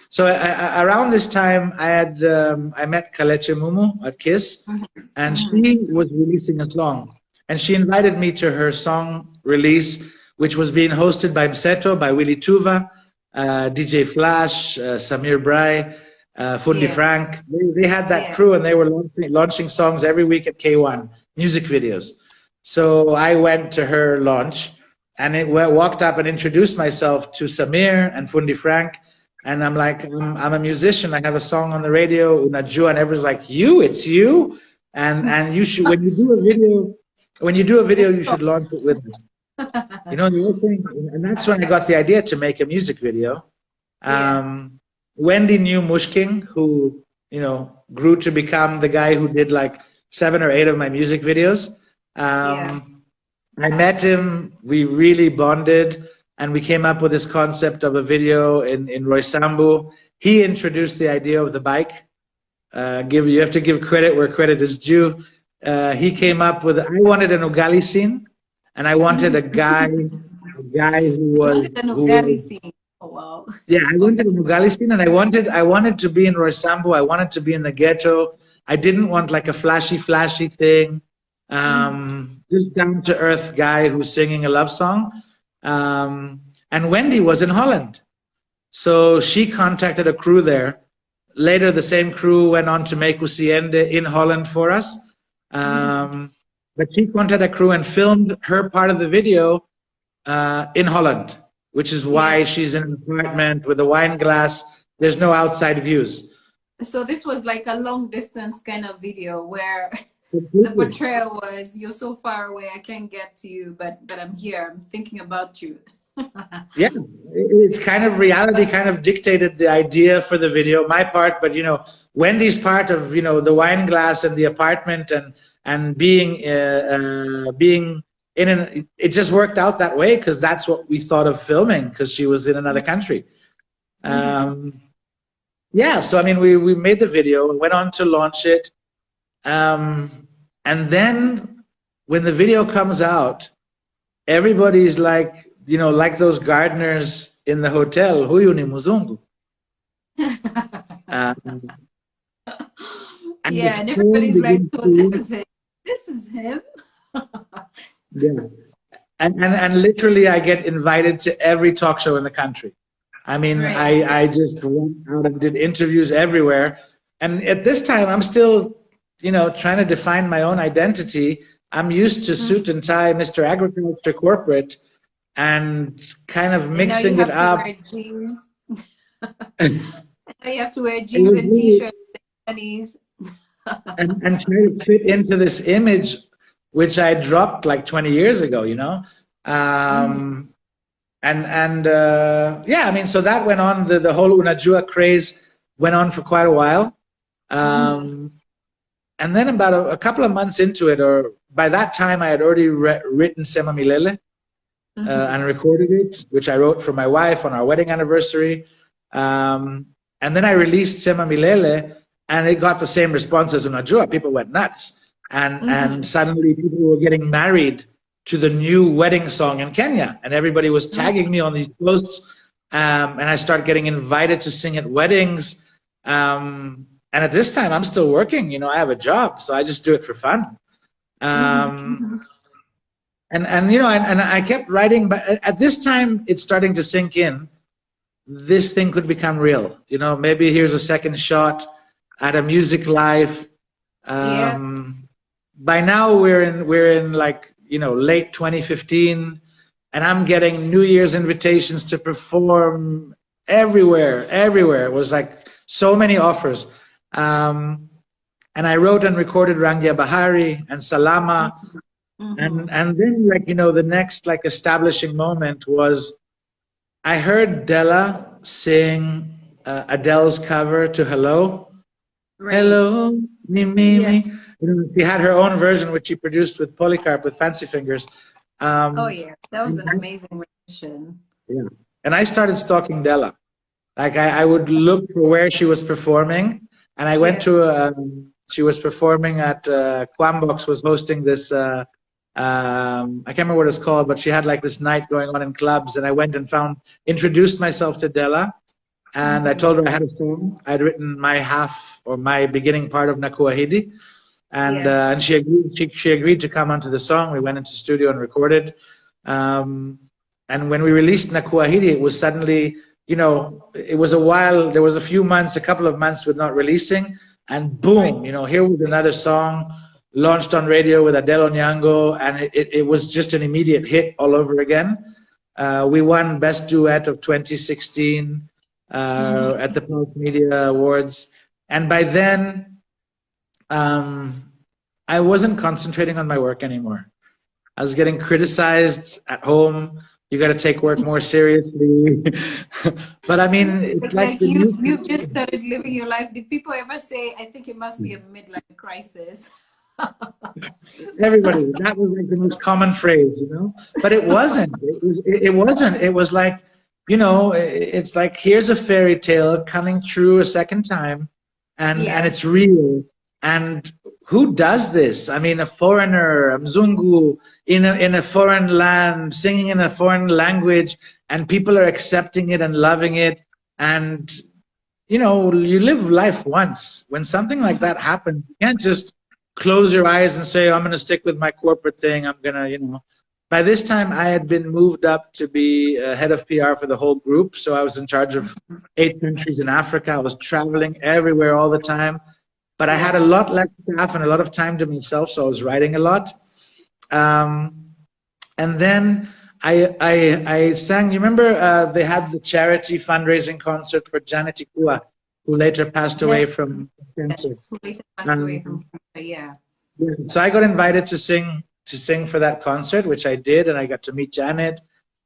So around this time, I met Kaleche Mumu at Kiss, and she was releasing a song, and she invited me to her song release, which was being hosted by Mseto, by Willie Tuva, DJ Flash, Samir Brai, Fundi Frank. They had that crew, and they were launching songs every week at K1, music videos. So I went to her launch, and walked up and introduced myself to Samir and Fundi Frank. And I'm like, I'm a musician. I have a song on the radio, Unajua, and everyone's like, it's you? And you should, when you do a video, you should launch it with us. The whole thing, and that's when I got the idea to make a music video. Wendy knew Mushking, who, grew to become the guy who did like 7 or 8 of my music videos. I met him, we really bonded, and we came up with this concept of a video in Roysambu. He introduced the idea of the bike. You have to give credit where credit is due. He came up with, I wanted an Ugali scene, and I wanted a guy who was... You wanted an Ugali scene. Oh, wow. Yeah, I wanted an Ugali scene, and I wanted to be in Roysambu. I wanted to be in the ghetto. I didn't want like a flashy thing. Just down-to-earth guy who's singing a love song. And Wendy was in Holland. So she contacted a crew there. Later, the same crew went on to make Usiende in Holland for us. But she contacted a crew and filmed her part of the video in Holland, which is why she's in an apartment with a wine glass. There's no outside views. So this was like a long distance kind of video where the portrayal was, you're so far away, I can't get to you, but I'm here, I'm thinking about you. Yeah, it's kind of reality kind of dictated the idea for the video, my part, but Wendy's part of the wine glass and the apartment and being in it just worked out that way because that's what we thought of filming because she was in another country. Yeah, so I mean we made the video and went on to launch it. And then when the video comes out, everybody's like, like those gardeners in the hotel, huyu ni muzungu. And everybody's like, oh, this is it. This is him. Yeah. And literally I get invited to every talk show in the country. I mean, I just went out and did interviews everywhere. And at this time, I'm still, trying to define my own identity. I'm used to suit and tie, Mr. Agriculture corporate, and kind of mixing it up. Now you have to wear jeans and t-shirts and bunnies. and try to fit into this image, which I dropped like 20 years ago, Yeah, I mean, so that went on, the whole Unajua craze went on for quite a while. And then about a couple of months into it, or by that time I had already written Sema Milele and recorded it, which I wrote for my wife on our wedding anniversary. And then I released Sema Milele, and it got the same response as Unajua. People went nuts. And suddenly people were getting married to the new wedding song in Kenya. And everybody was tagging me on these posts. And I started getting invited to sing at weddings. And at this time, I'm still working. I have a job, so I just do it for fun. and you know, and I kept writing, but at this time it's starting to sink in. This thing could become real. You know, maybe here's a second shot at a music life. Yeah. By now we're in like, you know, late 2015, and I'm getting New Year's invitations to perform everywhere. Everywhere. It was like so many offers. And I wrote and recorded Rangia Bahari and Salama. And then, like, you know, the next like establishing moment was I heard Della sing Adele's cover to Hello. Right. Hello, me, me, Yes. me. You know, she had her own version, which she produced with Polycarp with Fancy Fingers. Oh yeah, that was an amazing rendition. Yeah. And I started stalking Della. Like I would look for where she was performing, and I went to she was performing at Quambox was hosting this I can't remember what it's called, but she had like this night going on in clubs, and I went and introduced myself to Della, and I told her I had a song. I'd written my half or my beginning part of Nakuahidi, and she agreed. She agreed to come onto the song. We went into the studio and recorded. And when we released Nakuahidi, it was suddenly, you know, it was a while. There was a few months, a couple of months with not releasing, and boom, you know, here was another song launched on radio with Adele Onyango, and it was just an immediate hit all over again. We won Best Duet of 2016 at the Pulse Media Awards, and by then, I wasn't concentrating on my work anymore. I was getting criticized at home. You got to take work more seriously. But I mean, it's like you've just started living your life. Did people ever say, I think it must be a midlife crisis? Everybody, that was like the most common phrase, you know, but it wasn't. It wasn't. It was like, you know, it's like, here's a fairy tale coming true a second time, and it's real. And who does this? I mean, a foreigner, a Mzungu, in a foreign land, singing in a foreign language, and people are accepting it and loving it. And, you know, you live life once. When something like that happens, you can't just close your eyes and say, I'm going to stick with my corporate thing. I'm going to, you know. By this time, I had been moved up to be head of PR for the whole group. So I was in charge of 8 countries in Africa. I was traveling everywhere all the time. But I had a lot less staff and a lot of time to myself, so I was writing a lot. And then I sang. You remember they had the charity fundraising concert for Janet Ikua, who later passed away from cancer. Yes, who later passed away from cancer. Yeah. So I got invited to sing for that concert, which I did, and I got to meet Janet.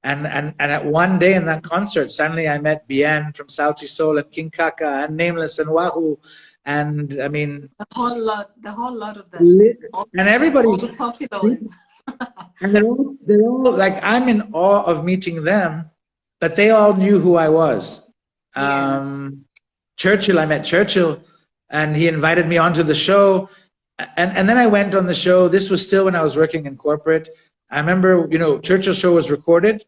And at one day in that concert, suddenly I met Bien from Sauti Soul and King Kaka and Nameless and Wahoo. And I mean, the whole lot of them, and everybody, all the popular ones. And they're all like, I'm in awe of meeting them, but they all knew who I was. Churchill, I met Churchill, and he invited me onto the show, and then I went on the show. This was still when I was working in corporate. I remember, you know, Churchill's show was recorded,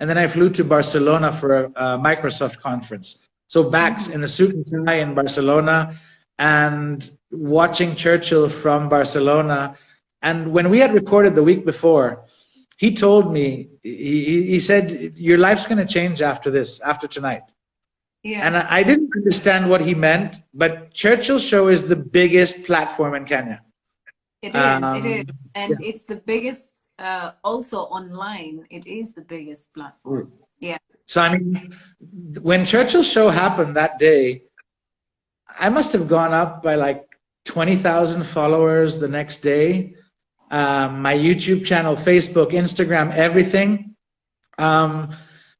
and then I flew to Barcelona for a Microsoft conference. So back in the suit and tie in Barcelona, and watching Churchill from Barcelona. And when we had recorded the week before, he told me, he said, your life's going to change after this, after tonight. Yeah. And I didn't understand what he meant, but Churchill's show is the biggest platform in Kenya. It is. And it's the biggest, also online, it is the biggest platform. Yeah. So, I mean, when Churchill's show happened that day, I must have gone up by like 20,000 followers the next day. My YouTube channel, Facebook, Instagram, everything.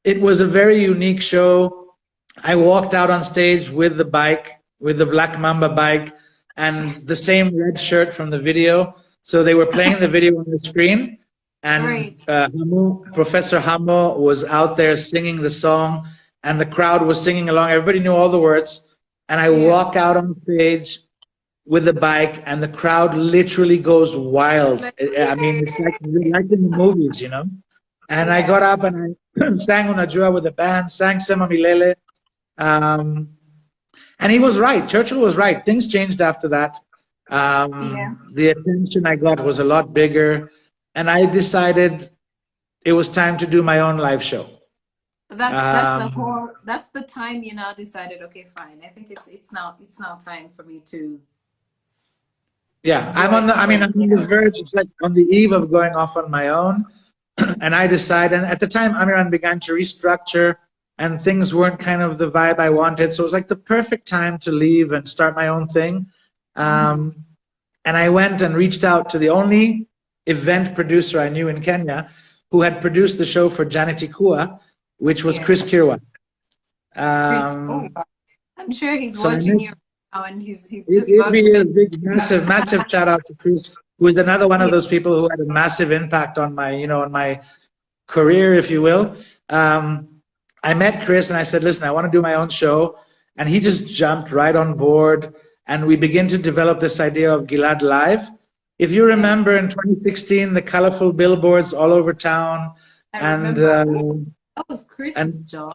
It was a very unique show. I walked out on stage with the bike, with the Black Mamba bike, and the same red shirt from the video. So they were playing the video on the screen. And Professor Hamo was out there singing the song, and the crowd was singing along. Everybody knew all the words. And I walk out on stage with the bike, and the crowd literally goes wild. I mean, it's like in the movies, you know. And I got up and I sang Unajua with the band, sang Sema Milele. And he was right. Churchill was right. Things changed after that. The attention I got was a lot bigger. and I decided it was time to do my own live show. That's the time you now decided, okay, fine. I think it's now time for me to. Yeah, I'm on the verge. It's like on the eve of going off on my own. And I decided, and at the time, Amiran began to restructure, and things weren't kind of the vibe I wanted. So it was like the perfect time to leave and start my own thing. And I went and reached out to the only event producer I knew in Kenya who had produced the show for Janity Kua, which was Chris Kirwa. I'm sure he's watching you now, and he's just it'd be a big, massive shout out to Chris, who is another one of those people who had a massive impact on my, on my career, if you will. I met Chris and I said, listen, I want to do my own show. And he just jumped right on board. And we began to develop this idea of Gilad Live. If you remember in 2016, the colorful billboards all over town. That was Chris's job.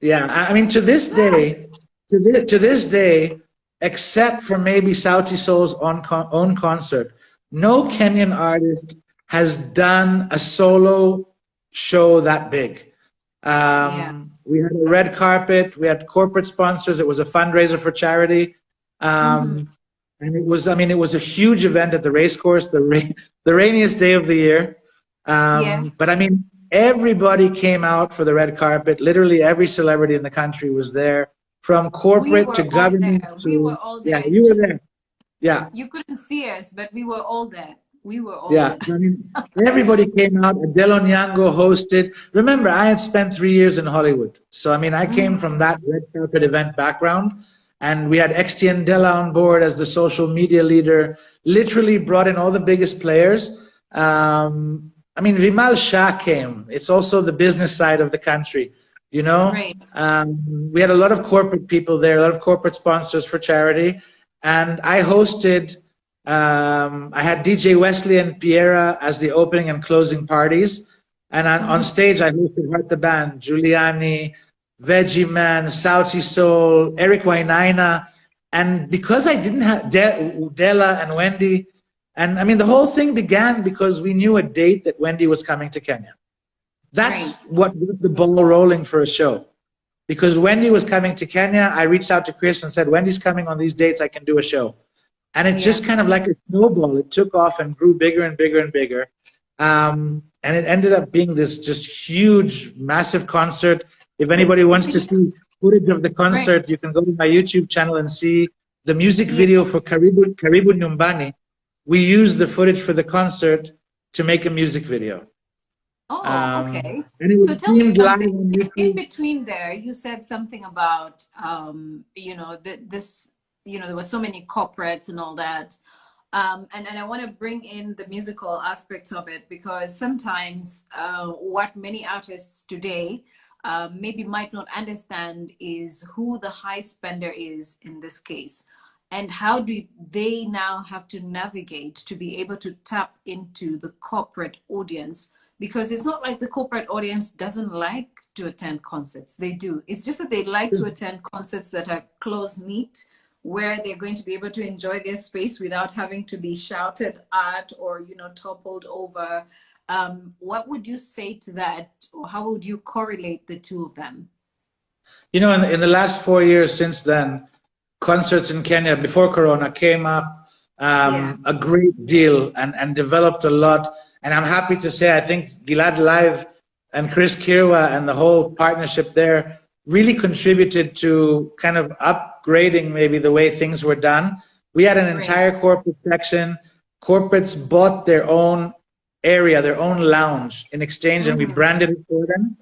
Yeah, I mean, to this day, except for maybe Sauti Soul's own concert, no Kenyan artist has done a solo show that big. We had a red carpet, we had corporate sponsors, it was a fundraiser for charity. And it was a huge event at the racecourse, the rainiest day of the year. But I mean, everybody came out for the red carpet. Literally every celebrity in the country was there, from corporate to government. We were all there. Yeah, you were there. Yeah. You couldn't see us, but we were all there. We were all there. I mean, everybody came out. Adele Onyango hosted. Remember, I had spent 3 years in Hollywood. So, I mean, I came from that red carpet event background. And we had XTN Della on board as the social media leader, literally brought in all the biggest players. I mean, Vimal Shah came. It's also the business side of the country, you know? Right. We had a lot of corporate people there, a lot of corporate sponsors for charity. And I hosted, I had DJ Wesley and Piera as the opening and closing parties. And on stage, I hosted Heart the Band, Giuliani, Veggie Man, Sauti Soul, Eric Wainaina. And because I didn't have Della and Wendy, and I mean, the whole thing began because we knew a date that Wendy was coming to Kenya. That's what got the ball rolling for a show. Because Wendy was coming to Kenya, I reached out to Chris and said, Wendy's coming on these dates, I can do a show. And it just kind of like a snowball, it took off and grew bigger and bigger and bigger. And it ended up being this just huge, massive concert. If anybody wants to see footage of the concert, you can go to my YouTube channel and see the music video for Karibu Nyumbani. We used the footage for the concert to make a music video. Oh, okay. So tell me something. In between there, you said something about, you know, there were so many corporates and all that. And I want to bring in the musical aspects of it, because sometimes what many artists today maybe might not understand is who the high spender is in this case. And how do they now have to navigate to be able to tap into the corporate audience? Because it's not like the corporate audience doesn't like to attend concerts. They do. It's just that they like to attend concerts that are close-knit, where they're going to be able to enjoy their space without having to be shouted at or, you know, toppled over. What would you say to that? Or how would you correlate the two of them? You know, in the last 4 years since then, concerts in Kenya before Corona came up a great deal and developed a lot. And I'm happy to say, I think Gilad Live and Chris Kirwa and the whole partnership there really contributed to kind of upgrading maybe the way things were done. We had an entire corporate section. Corporates bought their own area, their own lounge in exchange, and we branded it for them.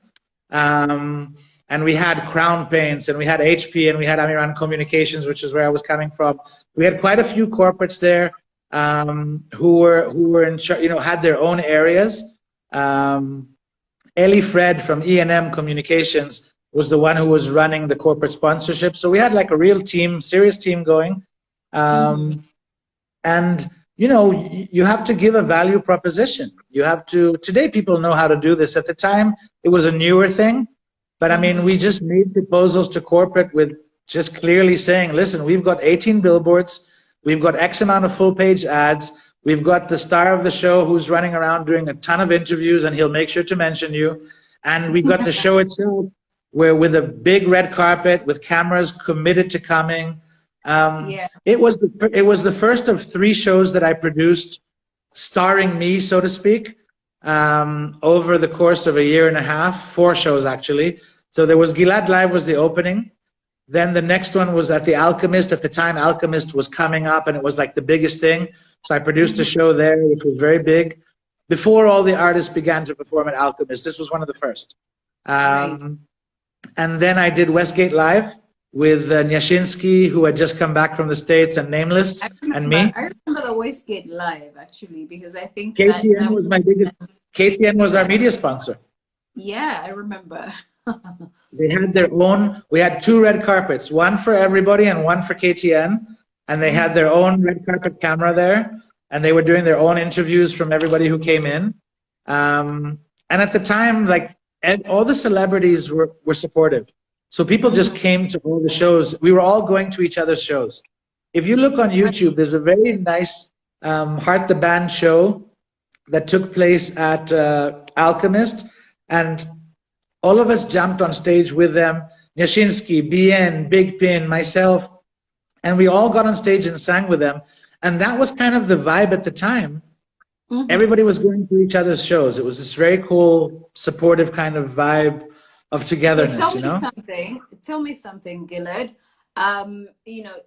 And we had Crown Paints, and we had HP, and we had Amiran Communications, which is where I was coming from. We had quite a few corporates there who were in charge, you know, had their own areas. Ellie Fred from E&M Communications was the one who was running the corporate sponsorship. So we had like a real team, serious team going. And, you know, you have to give a value proposition. You have to, today people know how to do this. At the time, it was a newer thing. But I mean, we just made proposals to corporate with just clearly saying, listen, we've got 18 billboards. We've got X amount of full page ads. We've got the star of the show who's running around doing a ton of interviews, and he'll make sure to mention you. And we've got the show itself, where with a big red carpet, with cameras committed to coming. It was the first of 3 shows that I produced, starring me, so to speak, over the course of a year and a half. 4 shows actually. So there was Gilad Live was the opening. Then the next one was at the Alchemist. At the time, Alchemist was coming up, and it was like the biggest thing. So I produced a show there, which was very big. Before all the artists began to perform at Alchemist, this was one of the first. And then I did Westgate Live with Nyashinsky, who had just come back from the States, and Nameless, and me. I remember the Westgate Live, actually, because I think KTN was my biggest. KTN was our media sponsor. Yeah, I remember. They had their own, we had 2 red carpets, one for everybody and one for KTN. And they had their own red carpet camera there. And they were doing their own interviews from everybody who came in. And at the time, like, all the celebrities were supportive. So people just came to all the shows. We were all going to each other's shows. If you look on YouTube, there's a very nice Heart the Band show that took place at Alchemist. And all of us jumped on stage with them, Nyashinsky, BN, Big Pin, myself, and we all got on stage and sang with them. And that was kind of the vibe at the time. Everybody was going to each other's shows. It was this very cool, supportive kind of vibe of togetherness. So tell me something, Gillette. You know,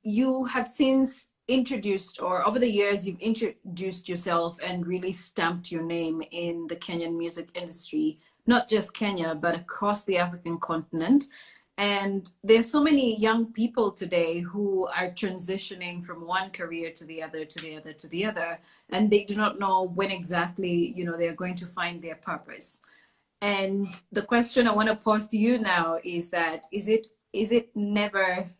you have since introduced, or over the years, you've introduced yourself and really stamped your name in the Kenyan music industry. Not just Kenya, but across the African continent. And there's so many young people today who are transitioning from one career to the other, to the other, to the other. And they do not know when exactly, you know, they're going to find their purpose. And the question I want to pose to you now is that, it's never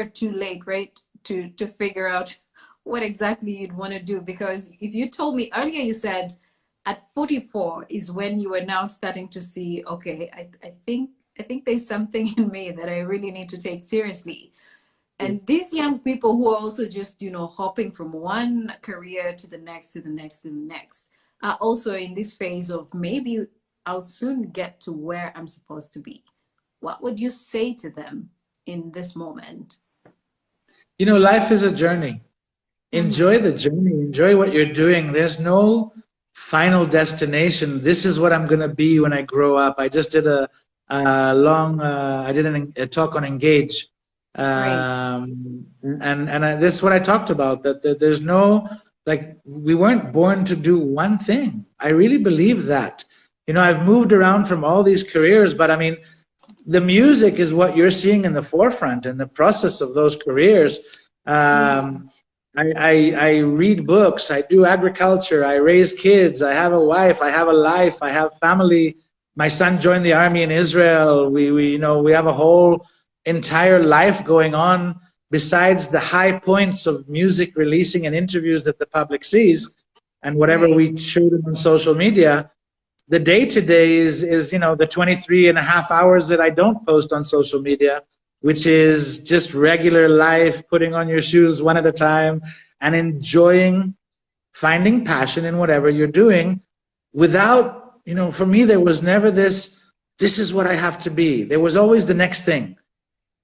too late, right? To figure out what exactly you'd want to do. Because if you told me earlier, you said, at 44 is when you are now starting to see, okay, I think there's something in me that I really need to take seriously. And these young people who are also just, you know, hopping from one career to the next, to the next, to the next, are also in this phase of maybe I'll soon get to where I'm supposed to be. What would you say to them in this moment? You know, life is a journey. Enjoy the journey. Enjoy what you're doing. There's no final destination. This is what I'm going to be when I grow up. I just did a talk on Engage. This is what I talked about, that there's no, like, we weren't born to do one thing. I really believe that. You know, I've moved around from all these careers, but I mean, the music is what you're seeing in the forefront in the process of those careers. I read books, I do agriculture, I raise kids, I have a wife, I have a life, I have family. My son joined the army in Israel. We have a whole entire life going on besides the high points of music releasing and interviews that the public sees and whatever we show them on social media. The day-to-day is, you know, the 23.5 hours that I don't post on social media, which is just regular life, putting on your shoes one at a time and enjoying, finding passion in whatever you're doing without, you know, for me, there was never this is what I have to be. There was always the next thing.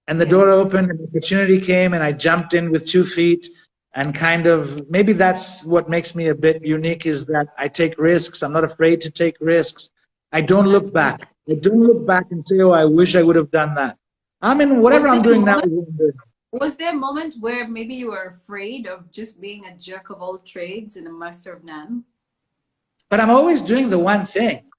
And the door opened, and opportunity came, and I jumped in with 2 feet. And kind of, maybe that's what makes me a bit unique, is that I take risks. I'm not afraid to take risks. I don't look back. I don't look back and say, oh, I wish I would have done that. I mean, whatever I'm doing now. Was there a moment where maybe you were afraid of just being a jack of all trades and a master of none? But I'm always doing the one thing.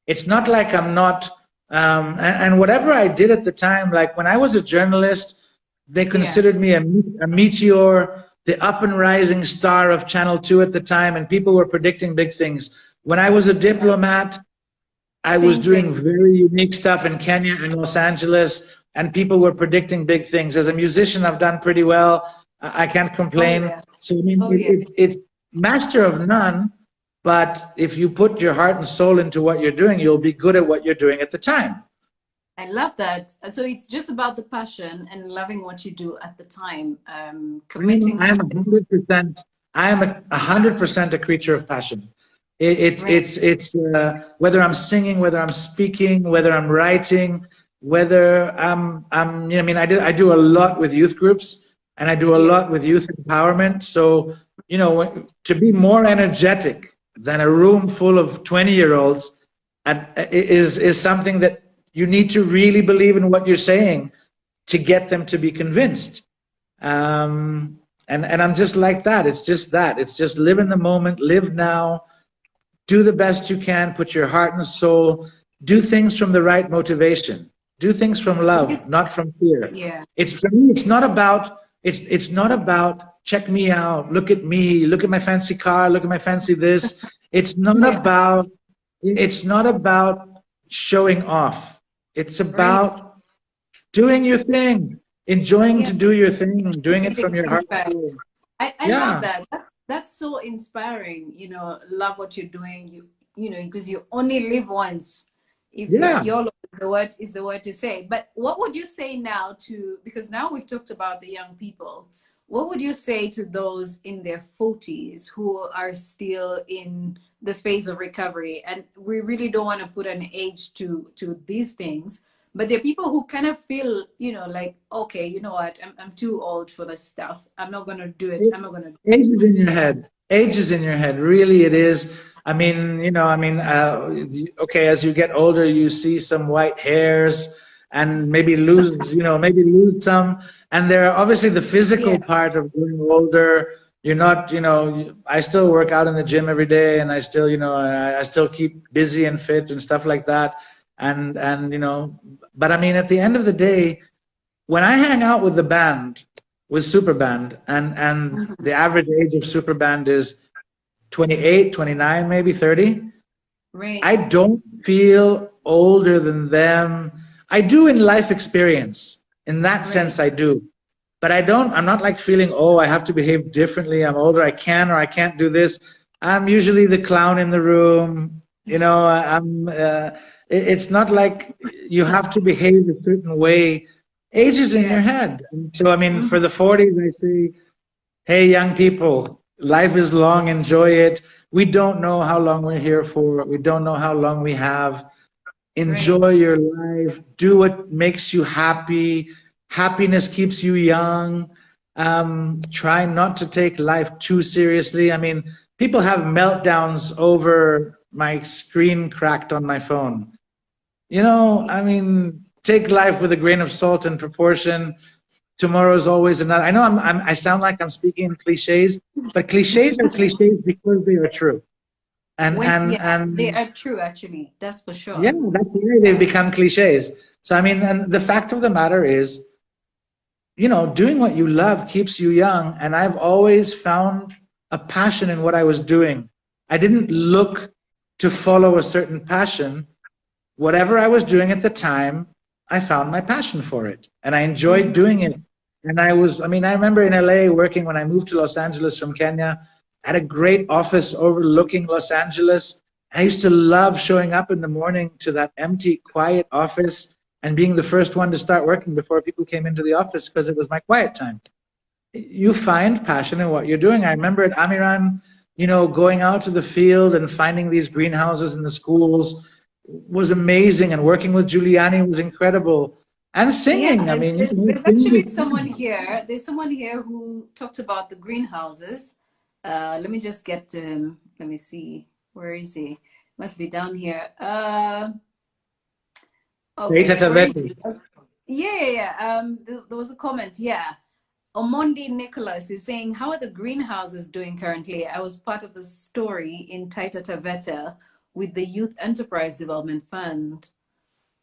It's not like I'm not, and whatever I did at the time, like when I was a journalist, they considered me a meteor, the up and rising star of Channel 2 at the time, and people were predicting big things. When I was a diplomat, I was doing very unique stuff in Kenya and Los Angeles, and people were predicting big things. As a musician, I've done pretty well. I can't complain. So I mean, it's master of none, but if you put your heart and soul into what you're doing, you'll be good at what you're doing at the time. I love that. So it's just about the passion and loving what you do at the time, committing I'm 100%. I am 100% a creature of passion. It's whether I'm singing, whether I'm speaking, whether I'm writing, whether I'm you know, I mean, I do a lot with youth groups, and I do a lot with youth empowerment. So, you know, to be more energetic than a room full of 20-year-olds is something that you need to really believe in what you're saying to get them to be convinced. And I'm just like that. It's just that. It's just live in the moment, live now, do the best you can, put your heart and soul, do things from the right motivation, do things from love, not from fear. Yeah. It's for me, it's not about check me out, look at me, look at my fancy car, look at my fancy this. It's not about showing off. It's about doing your thing, enjoying to do your thing, doing it from your heart. I love that. That's so inspiring. You know, love what you're doing. You know, because you only live once. If YOLO is the word to say. But what would you say now to, because now we've talked about the young people, what would you say to those in their 40s who are still in the phase of recovery? And we really don't want to put an age to these things, but there are people who kind of feel, you know, like, okay, you know what, I'm too old for this stuff. I'm not going to do it. I'm not going to do it. Age is in your head. Age is in your head. Really, it is. I mean, you know, okay, as you get older, you see some white hairs and maybe lose, you know, maybe lose some. And there are obviously the physical part of getting older. You're not, you know, I still work out in the gym every day, and I still, you know, I still keep busy and fit and stuff like that. And you know, but I mean, at the end of the day, when I hang out with the band, with Superband, and the average age of Superband is 28, 29, maybe 30. Right. I don't feel older than them. I do in life experience. In that sense, I do. But I'm not like feeling, oh, I have to behave differently. I'm older, I can or I can't do this. I'm usually the clown in the room. You know, it's not like you have to behave a certain way. Age is in your head. And so, I mean, for the 40s, I say, hey, young people, life is long, enjoy it. We don't know how long we're here for. We don't know how long we have. Enjoy your life. Do what makes you happy. Happiness keeps you young. Try not to take life too seriously. I mean, people have meltdowns over my screen cracked on my phone. You know, I mean, take life with a grain of salt and proportion. Tomorrow's always another. I know I sound like I'm speaking in cliches, but cliches are cliches because they are true. And they are true, actually. That's for sure. Yeah, that's why they've become cliches. So I mean, and the fact of the matter is, you know, doing what you love keeps you young. And I've always found a passion in what I was doing. I didn't look to follow a certain passion. Whatever I was doing at the time, I found my passion for it, and I enjoyed doing it. And I remember in LA working when I moved to Los Angeles from Kenya. I had a great office overlooking Los Angeles. I used to love showing up in the morning to that empty, quiet office and being the first one to start working before people came into the office because it was my quiet time. You find passion in what you're doing. I remember at Amiran, you know, going out to the field and finding these greenhouses in the schools was amazing, and working with Giuliani was incredible. And singing, I mean, there's actually someone here. There's someone here who talked about the greenhouses. Let me just get let me see. Where is he? Must be down here. Okay. Yeah. There was a comment. Yeah. Omondi Nicholas is saying, how are the greenhouses doing currently? I was part of the story in Taita Taveta with the Youth Enterprise Development Fund.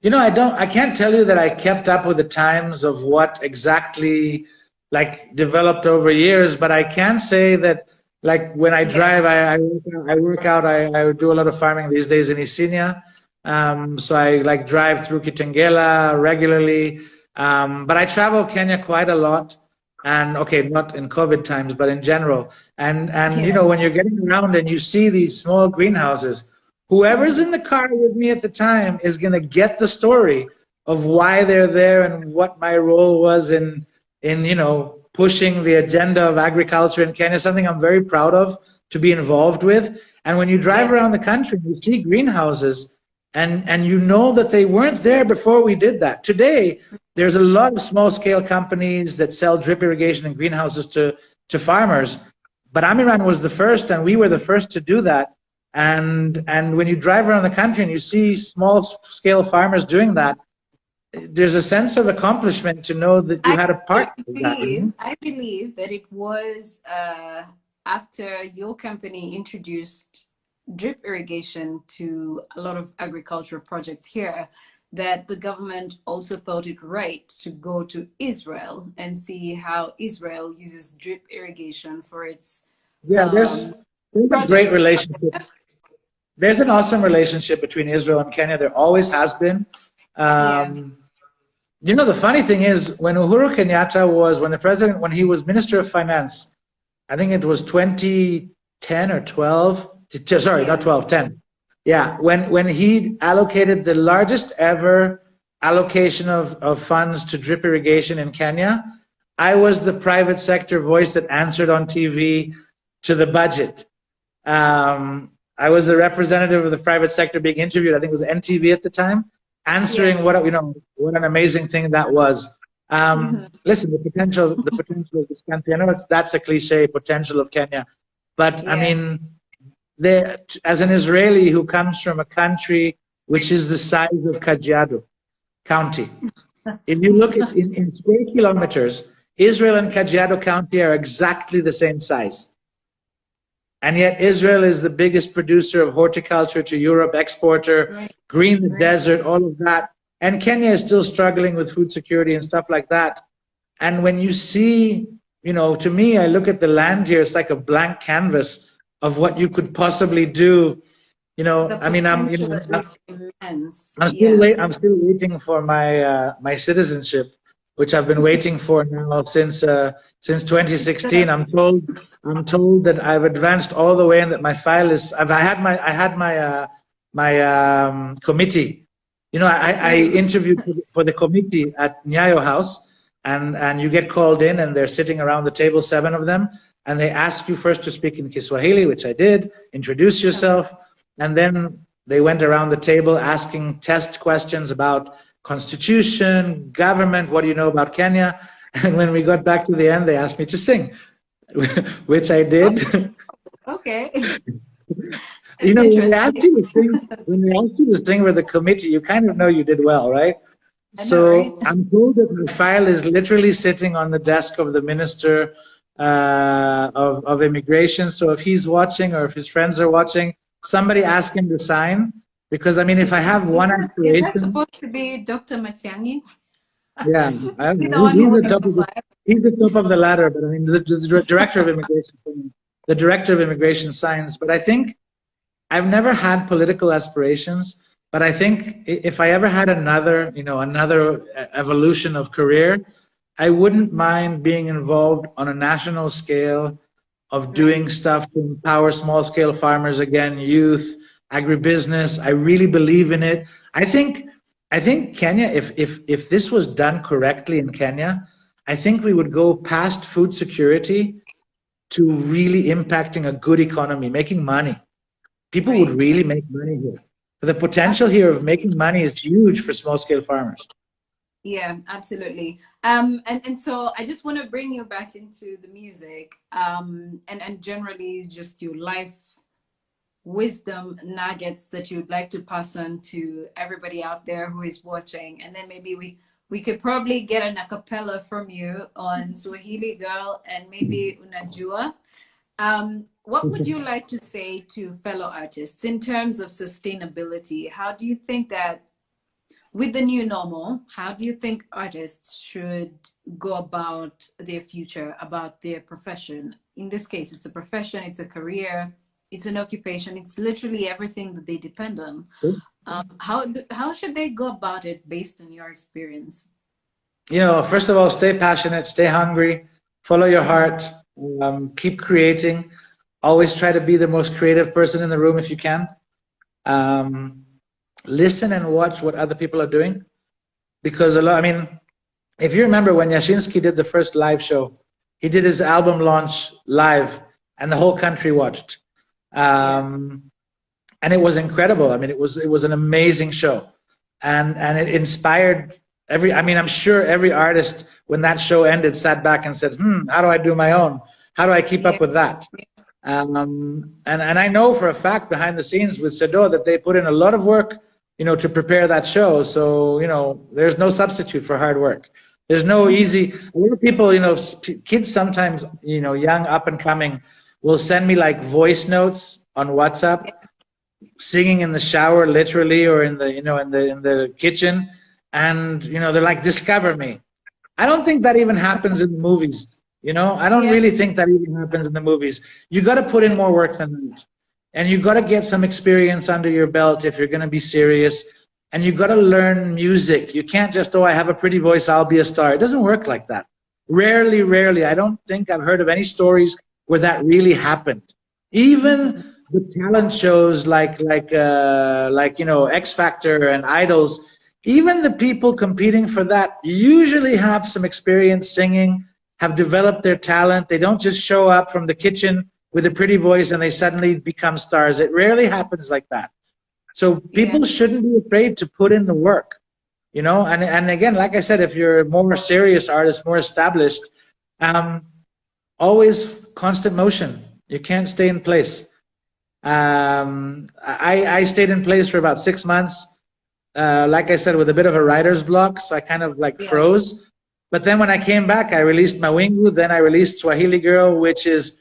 You know, I can't tell you that I kept up with the times of what exactly like developed over years, but I can say that like when I drive, I work out, I do a lot of farming these days in Isinya. So I like drive through Kitengela regularly. But I travel Kenya quite a lot. And okay, not in COVID times, but in general. And you know, when you're getting around and you see these small greenhouses, whoever's in the car with me at the time is going to get the story of why they're there and what my role was in you know, pushing the agenda of agriculture in Kenya, something I'm very proud of to be involved with. And when you drive around the country, you see greenhouses, and you know that they weren't there before we did that. Today, there's a lot of small-scale companies that sell drip irrigation and greenhouses to farmers. But Amiran was the first, and we were the first to do that. And when you drive around the country and you see small-scale farmers doing that, there's a sense of accomplishment to know that you had a part of that. I believe that it was after your company introduced drip irrigation to a lot of agricultural projects here that the government also felt it right to go to Israel and see how Israel uses drip irrigation for its there's a great relationship. There's an awesome relationship between Israel and Kenya. There always has been. You know, the funny thing is, when Uhuru Kenyatta when he was Minister of Finance, I think it was 2010 or 12, sorry, not 12, 10. Yeah, when he allocated the largest ever allocation of funds to drip irrigation in Kenya, I was the private sector voice that answered on TV to the budget. I was the representative of the private sector being interviewed. I think it was NTV at the time, answering what an amazing thing that was. Listen, the potential of this country. I know that's a cliche, potential of Kenya, but I mean, as an Israeli who comes from a country which is the size of Kajiado County, if you look at in square kilometers, Israel and Kajiado County are exactly the same size. And yet Israel is the biggest producer of horticulture to Europe, exporter, green the desert, all of that. And Kenya is still struggling with food security and stuff like that. And when you see, to me, I look at the land here, it's like a blank canvas of what you could possibly do. I mean, I'm still waiting for my citizenship, which I've been waiting for now since 2016. I'm told that I've advanced all the way and that my file is. I had my committee. I interviewed for the committee at Nyayo House, and you get called in, and they're sitting around the table, 7 of them, and they ask you first to speak in Kiswahili, which I did, introduce yourself, and then they went around the table asking test questions about constitution, government, what do you know about Kenya? And when we got back to the end, they asked me to sing, which I did. Okay. When they ask you to sing with the committee, you kind of know you did well, right? So I'm told that my file is literally sitting on the desk of the Minister of Immigration. So if he's watching or if his friends are watching, somebody ask him to sign. Because, I mean, if I have one aspiration... Is that supposed to be Dr. Matiang'i? Yeah, I don't know. He's the top of the ladder, but I mean, the director of immigration signs. But I think I've never had political aspirations, but I think if I ever had another evolution of career, I wouldn't mind being involved on a national scale of doing stuff to empower small-scale farmers again, youth, agribusiness. I really believe in it. I think Kenya, if this was done correctly in Kenya, I think we would go past food security to really impacting a good economy, making money. People would really make money here. The potential here of making money is huge for small-scale farmers. Yeah, absolutely. And so I just want to bring you back into the music and generally just your life wisdom nuggets that you'd like to pass on to everybody out there who is watching. And then maybe we could probably get an a cappella from you on Swahili Girl and maybe Unajua. What would you like to say to fellow artists in terms of sustainability? How do you think that with the new normal, how do you think artists should go about their future, about their profession? In this case, it's a profession, it's a career, it's an occupation, it's literally everything that they depend on. How should they go about it based on your experience? First of all, stay passionate, stay hungry, follow your heart, keep creating. Always try to be the most creative person in the room if you can. Listen and watch what other people are doing. Because if you remember when Yashinsky did the first live show, He did his album launch live, and the whole country watched. And it was incredible. I mean, it was an amazing show, and it inspired I mean, I'm sure every artist, when that show ended, sat back and said, how do I do my own? How do I keep up with that? And I know for a fact behind the scenes with Sado that they put in a lot of work, you know, to prepare that show. So, you know, there's no substitute for hard work. There's no easy, a lot of people, you know, kids sometimes, you know, young, up and coming, will send me like voice notes on WhatsApp, singing in the shower, literally, or in the, you know, in the kitchen. And, you know, they're like, discover me. I don't think that even happens in the movies. You know, I don't really think that even happens in the movies. You got to put in more work than that. And you got to get some experience under your belt if you're going to be serious. And you got to learn music. You can't just, oh, I have a pretty voice, I'll be a star. It doesn't work like that. Rarely. I don't think I've heard of any stories where that really happened. Even the talent shows like you know, X Factor and Idols, even the people competing for that usually have some experience singing, have developed their talent. They don't just show up from the kitchen with a pretty voice and they suddenly become stars. It rarely happens like that. So people shouldn't be afraid to put in the work, you know. And again, like I said, if you're a more serious artist, more established, always constant motion. You can't stay in place. I stayed in place for about 6 months. Like I said, with a bit of a writer's block, so I kind of like froze. But then when I came back, I released Mawingu, then I released Swahili Girl, which is,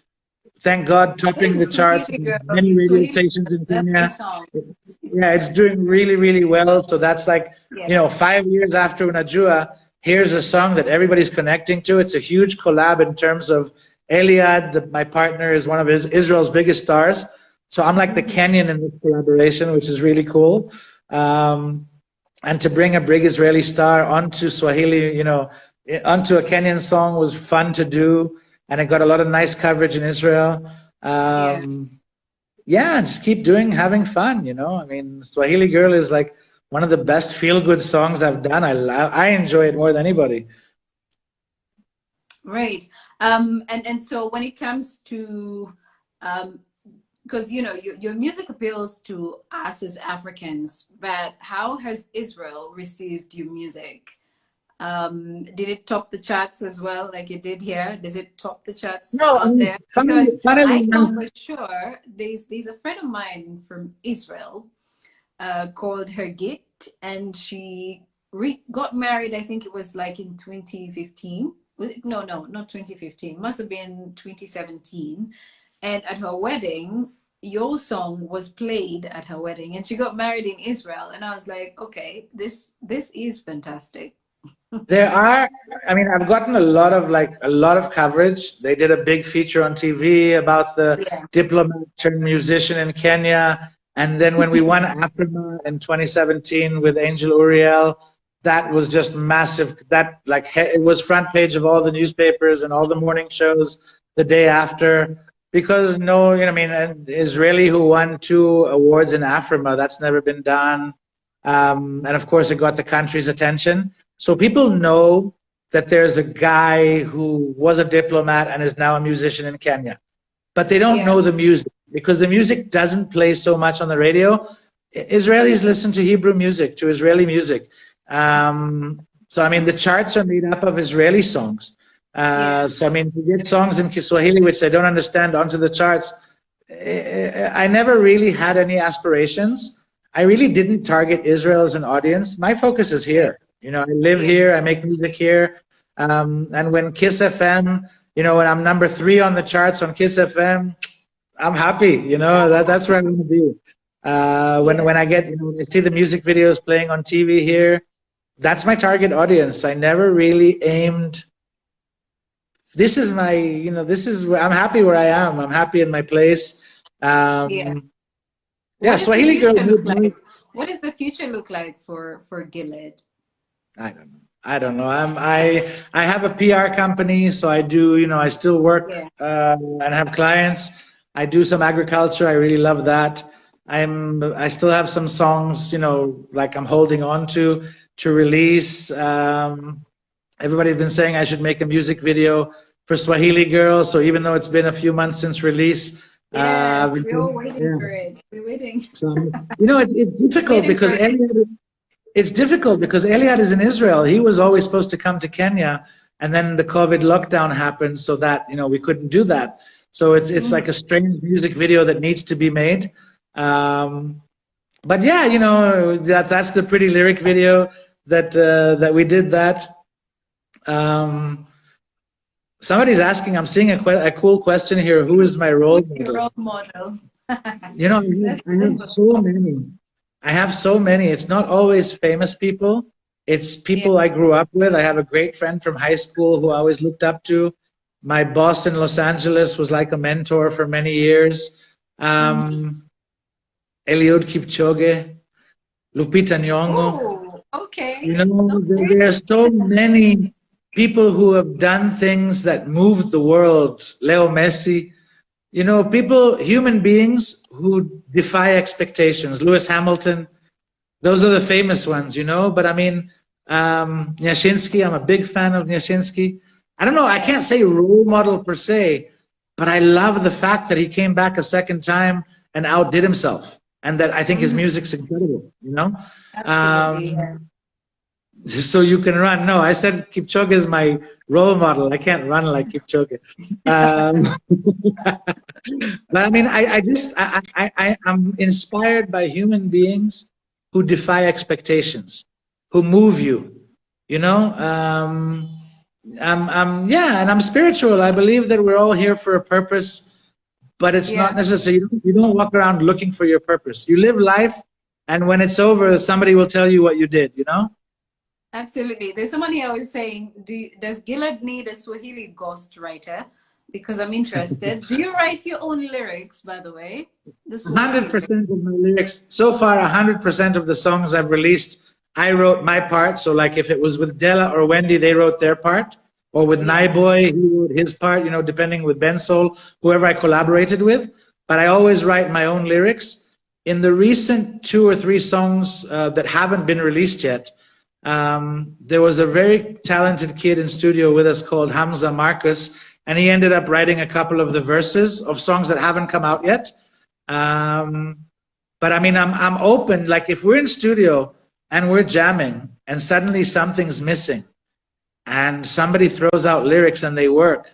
thank God, topping the charts in many radio stations in Kenya. Yeah, it's doing really well. So that's like, you know, 5 years after Unajua, here's a song that everybody's connecting to. It's a huge collab in terms of Eliad, my partner, is one of Israel's biggest stars. So I'm like the Kenyan in this collaboration, which is really cool. And to bring a big Israeli star onto Swahili, you know, onto a Kenyan song was fun to do, and it got a lot of nice coverage in Israel. Just keep having fun, you know. I mean, Swahili Girl is like one of the best feel-good songs I've done. I enjoy it more than anybody. Right. And so when it comes to because, you know, your music appeals to us as Africans, but how has Israel received your music? Did it top the charts as well, like it did here? Does it top the charts out there? Because I know for sure there's a friend of mine from Israel called Gillette, and she got married, I think it was like in 2015. No, not 2015. Must have been 2017. And at her wedding, your song was played at her wedding, and she got married in Israel. And I was like, okay, this is fantastic. There are, I mean, I've gotten a lot of coverage. They did a big feature on TV about the diplomat turned musician in Kenya. And then when we won Afrima in 2017 with Angel Uriel, that was just massive. That it was front page of all the newspapers and all the morning shows the day after. Because an Israeli who won 2 awards in Afrima, that's never been done. And of course, it got the country's attention. So people know that there's a guy who was a diplomat and is now a musician in Kenya. But they don't know the music, because the music doesn't play so much on the radio. Israelis listen to Hebrew music, to Israeli music. So, I mean, the charts are made up of Israeli songs. So, I mean, to get songs in Kiswahili, which I don't understand, onto the charts, I never really had any aspirations. I really didn't target Israel as an audience. My focus is here. You know, I live here, I make music here. And when Kiss FM, you know, when I'm number 3 on the charts on Kiss FM, I'm happy, you know, that's where I'm going to be. When I get, you know, I see the music videos playing on TV here, that's my target audience. I never really aimed, this is my, you know, this is where I'm happy where I am. I'm happy in my place. Swahili Girl. What does the future look like for Gillette? I don't know. I have a PR company, so I do, you know, I still work and have clients. I do some agriculture. I really love that. I still have some songs, you know, like I'm holding on to release. Everybody's been saying I should make a music video for Swahili Girl. So even though it's been a few months since release, Yes, we're all waiting for it. We're waiting. So, it's difficult because Eliad is in Israel. He was always supposed to come to Kenya, and then the COVID lockdown happened, so that we couldn't do that. So it's like a strange music video that needs to be made. But yeah, that's the pretty lyric video that we did that. Somebody's asking, I'm seeing a cool question here. Who is my role model? Your role model. I have so many. I have so many. It's not always famous people. It's people I grew up with. I have a great friend from high school who I always looked up to. My boss in Los Angeles was like a mentor for many years. Eliud Kipchoge, Lupita Nyong'o. Oh, okay. There are so many people who have done things that moved the world. Leo Messi. Human beings who defy expectations. Lewis Hamilton, those are the famous ones, But I mean, Nyashinsky, I'm a big fan of Nyashinsky. I don't know, I can't say role model per se, but I love the fact that he came back a second time and outdid himself. And that I think his music's incredible, Absolutely, So you can run. No, I said Kipchoge is my role model. I can't run like Kipchoge. But I mean, I'm inspired by human beings who defy expectations, who move you. And I'm spiritual. I believe that we're all here for a purpose, but it's not necessary. You don't walk around looking for your purpose. You live life, and when it's over, somebody will tell you what you did. Absolutely. There's somebody I was saying, does Gilad need a Swahili ghostwriter? Because I'm interested. Do you write your own lyrics, by the way? 100% of my lyrics. So far, 100% of the songs I've released, I wrote my part. So like if it was with Della or Wendy, they wrote their part. Or with Naiboy, he wrote his part, depending with Ben Sol, whoever I collaborated with. But I always write my own lyrics. In the recent 2 or 3 songs that haven't been released yet, there was a very talented kid in studio with us called Hamza Marcus, and he ended up writing a couple of the verses of songs that haven't come out yet. But I mean, I'm open. Like if we're in studio and we're jamming and suddenly something's missing and somebody throws out lyrics and they work,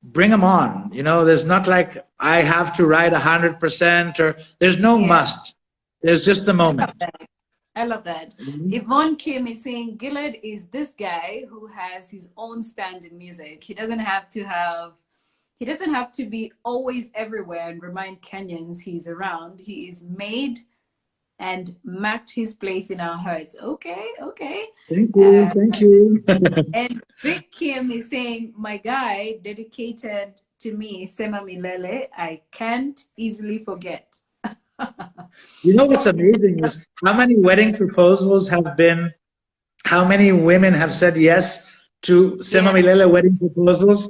bring them on. There's not like I have to write 100% or there's no must. There's just the moment. I love that. Yvonne Kim is saying Gillette is this guy who has his own stand in music. He doesn't have to be always everywhere and remind Kenyans he's around. He is made and marked his place in our hearts. Okay. Thank you. And Vic Kim is saying, my guy dedicated to me, Sema Milele, I can't easily forget. What's amazing is how many wedding proposals have been, how many women have said yes to Sema Milele wedding proposals.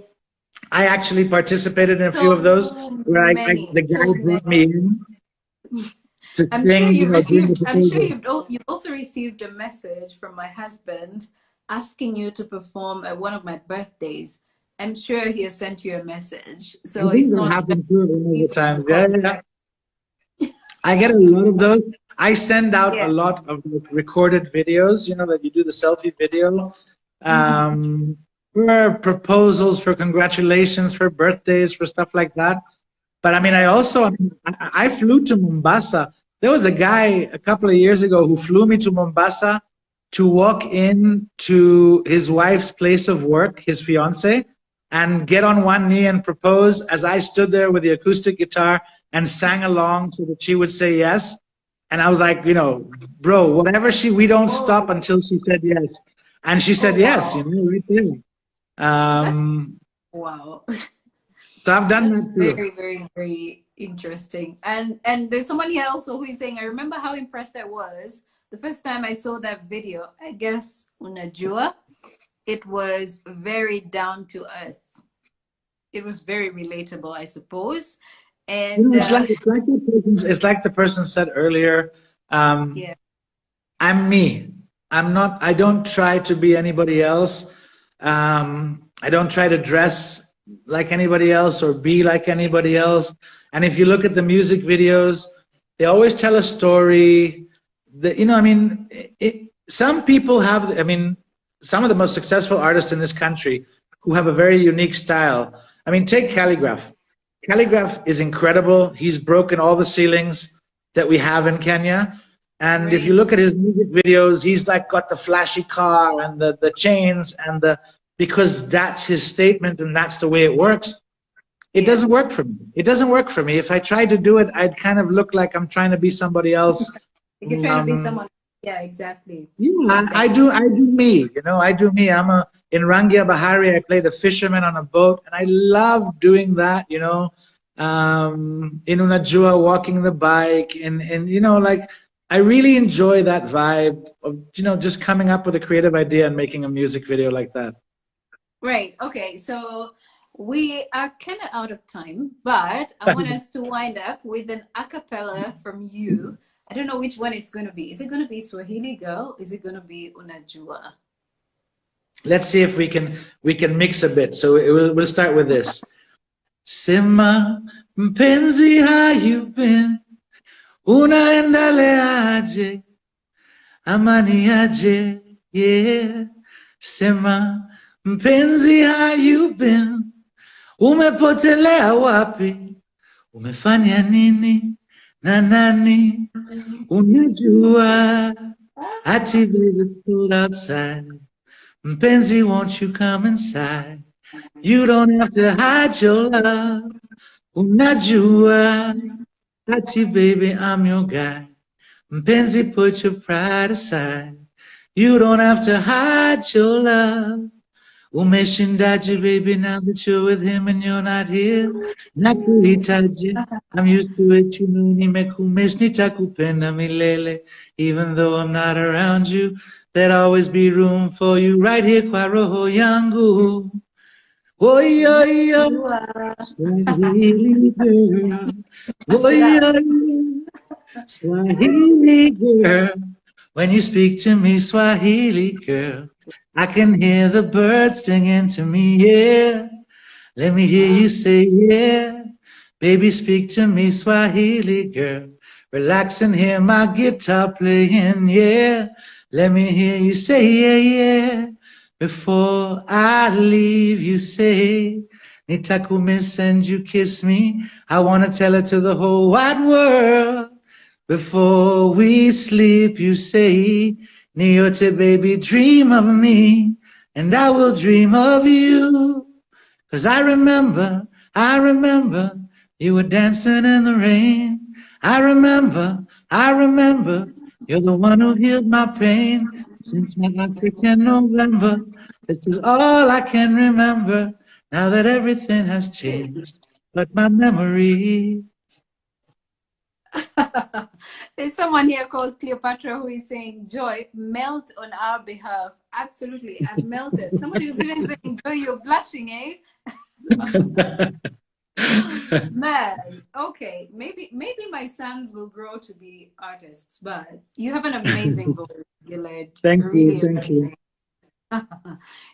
I actually participated in a few of those where the guy brought me in to sing. I'm sure you've also received a message from my husband asking you to perform at one of my birthdays. I'm sure he has sent you a message. So it's not happened to all the time. Yeah. I get a lot of those. I send out a lot of recorded videos, that you do the selfie video, for proposals, for congratulations, for birthdays, for stuff like that. But I mean, I flew to Mombasa. There was a guy a couple of years ago who flew me to Mombasa to walk in to his wife's place of work, his fiance, and get on one knee and propose as I stood there with the acoustic guitar and sang along so that she would say yes. And I was like, bro, whatever we don't stop until she said yes. And she said yes, right there. Wow. So I've done that too. Very, very, very interesting. And there's somebody else who is saying, I remember how impressed I was the first time I saw that video. I guess Unajua, it was very down to earth. It was very relatable, I suppose. And it's like the person said earlier. I'm me. I don't try to be anybody else. I don't try to dress like anybody else or be like anybody else. And if you look at the music videos, they always tell a story. That, you know, I mean, some people have, I mean, some of the most successful artists in this country who have a very unique style. I mean, take Calligraph. Calligraph is incredible. He's broken all the ceilings that we have in Kenya. And if you look at his music videos, he's like got the flashy car and the chains and because that's his statement and that's the way it works. It doesn't work for me. It doesn't work for me. If I tried to do it, I'd kind of look like I'm trying to be somebody else. You're trying to be someone. Yeah, exactly. Yeah, exactly. I do me. You know, I do me. In Rangia Bahari. I play the fisherman on a boat, and I love doing that. You know, in Unajua, walking the bike, and you know, like I really enjoy that vibe of, you know, just coming up with a creative idea and making a music video like that. Right. Okay. So we are kind of out of time, but I want us to wind up with an a cappella from you. I don't know which one it's going to be. Is it going to be Swahili Girl? Is it going to be Unajua? Let's see if we can mix a bit. So we'll start with this. Sema mpenzi, how you been? Unaendeleaje? Amani aje? Yeah. Sema mpenzi, how you been? Umepotelea wapi? Umefanya nini? Na nani? Unajua, ati baby stood outside. Mpenzi, won't you come inside? You don't have to hide your love. Unajua, ati baby, I'm your guy. Mpenzi, put your pride aside. You don't have to hide your love. Umeshindaje, baby, now that you're with him and you're not here? Nakuhitaji, I'm used to it, you know, nimekumiss, nitakupenda milele. Even though I'm not around you, there'd always be room for you right here, kwa roho yangu. Oh, yo, yo, Swahili girl. Oh, yo, yo, Swahili girl. When you speak to me, Swahili girl, I can hear the birds singing to me, yeah. Let me hear you say, yeah. Baby, speak to me, Swahili girl. Relax and hear my guitar playing, yeah. Let me hear you say, yeah, yeah. Before I leave, you say, Nitakumiss and you kiss me. I want to tell it to the whole wide world. Before we sleep, you say, Niote, baby, dream of me, and I will dream of you. 'Cause I remember, you were dancing in the rain. I remember, you're the one who healed my pain. Since my African November, this is all I can remember. Now that everything has changed, but my memory. There's someone here called Cleopatra who is saying, Joy, melt on our behalf. Absolutely, I've melted. Somebody was even saying, Joy, you're blushing, eh? Man, okay, maybe my sons will grow to be artists, but you have an amazing voice, Gillette. Thank really you, thank amazing. you.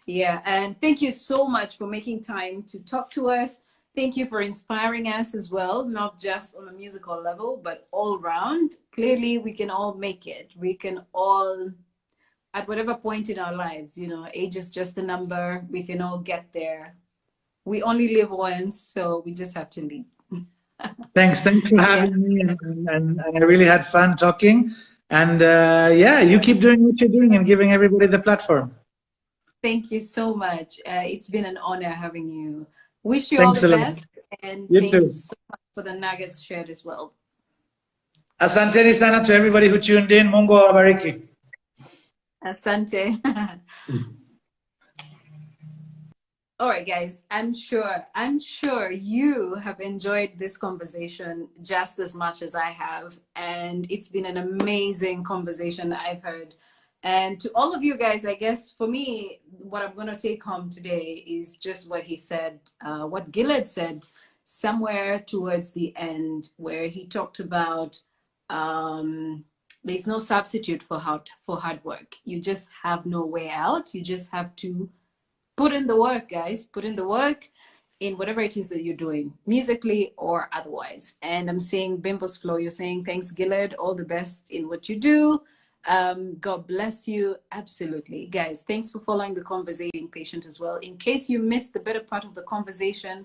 Yeah, and thank you so much for making time to talk to us. Thank you for inspiring us as well, not just on a musical level, but all round. Clearly, we can all make it. We can all, at whatever point in our lives, you know, age is just a number. We can all get there. We only live once, so we just have to live. Thanks for having me, and I really had fun talking. And yeah, you keep doing what you're doing and giving everybody the platform. Thank you so much. It's been an honor having you. Wish you all the best, and thanks so much for the nuggets shared as well. Asante sana to everybody who tuned in. Mungu awabariki. Asante. All right, guys, I'm sure you have enjoyed this conversation just as much as I have. And it's been an amazing conversation I've heard. And to all of you guys, I guess for me, what I'm going to take home today is just what he said, what Gilad said somewhere towards the end, where he talked about there's no substitute for hard work. You just have no way out. You just have to put in the work, guys. Put in the work. in whatever it is that you're doing, musically or otherwise. And I'm seeing Bimbo's Flow, you're saying, thanks, Gillette, all the best in what you do. God bless you. Absolutely. Guys, thanks for following the conversation, being patient as well. In case you missed the better part of the conversation,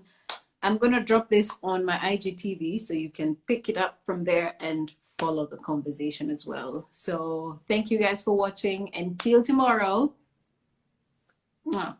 I'm going to drop this on my IGTV so you can pick it up from there and follow the conversation as well. So thank you guys for watching. Until tomorrow. Mwah.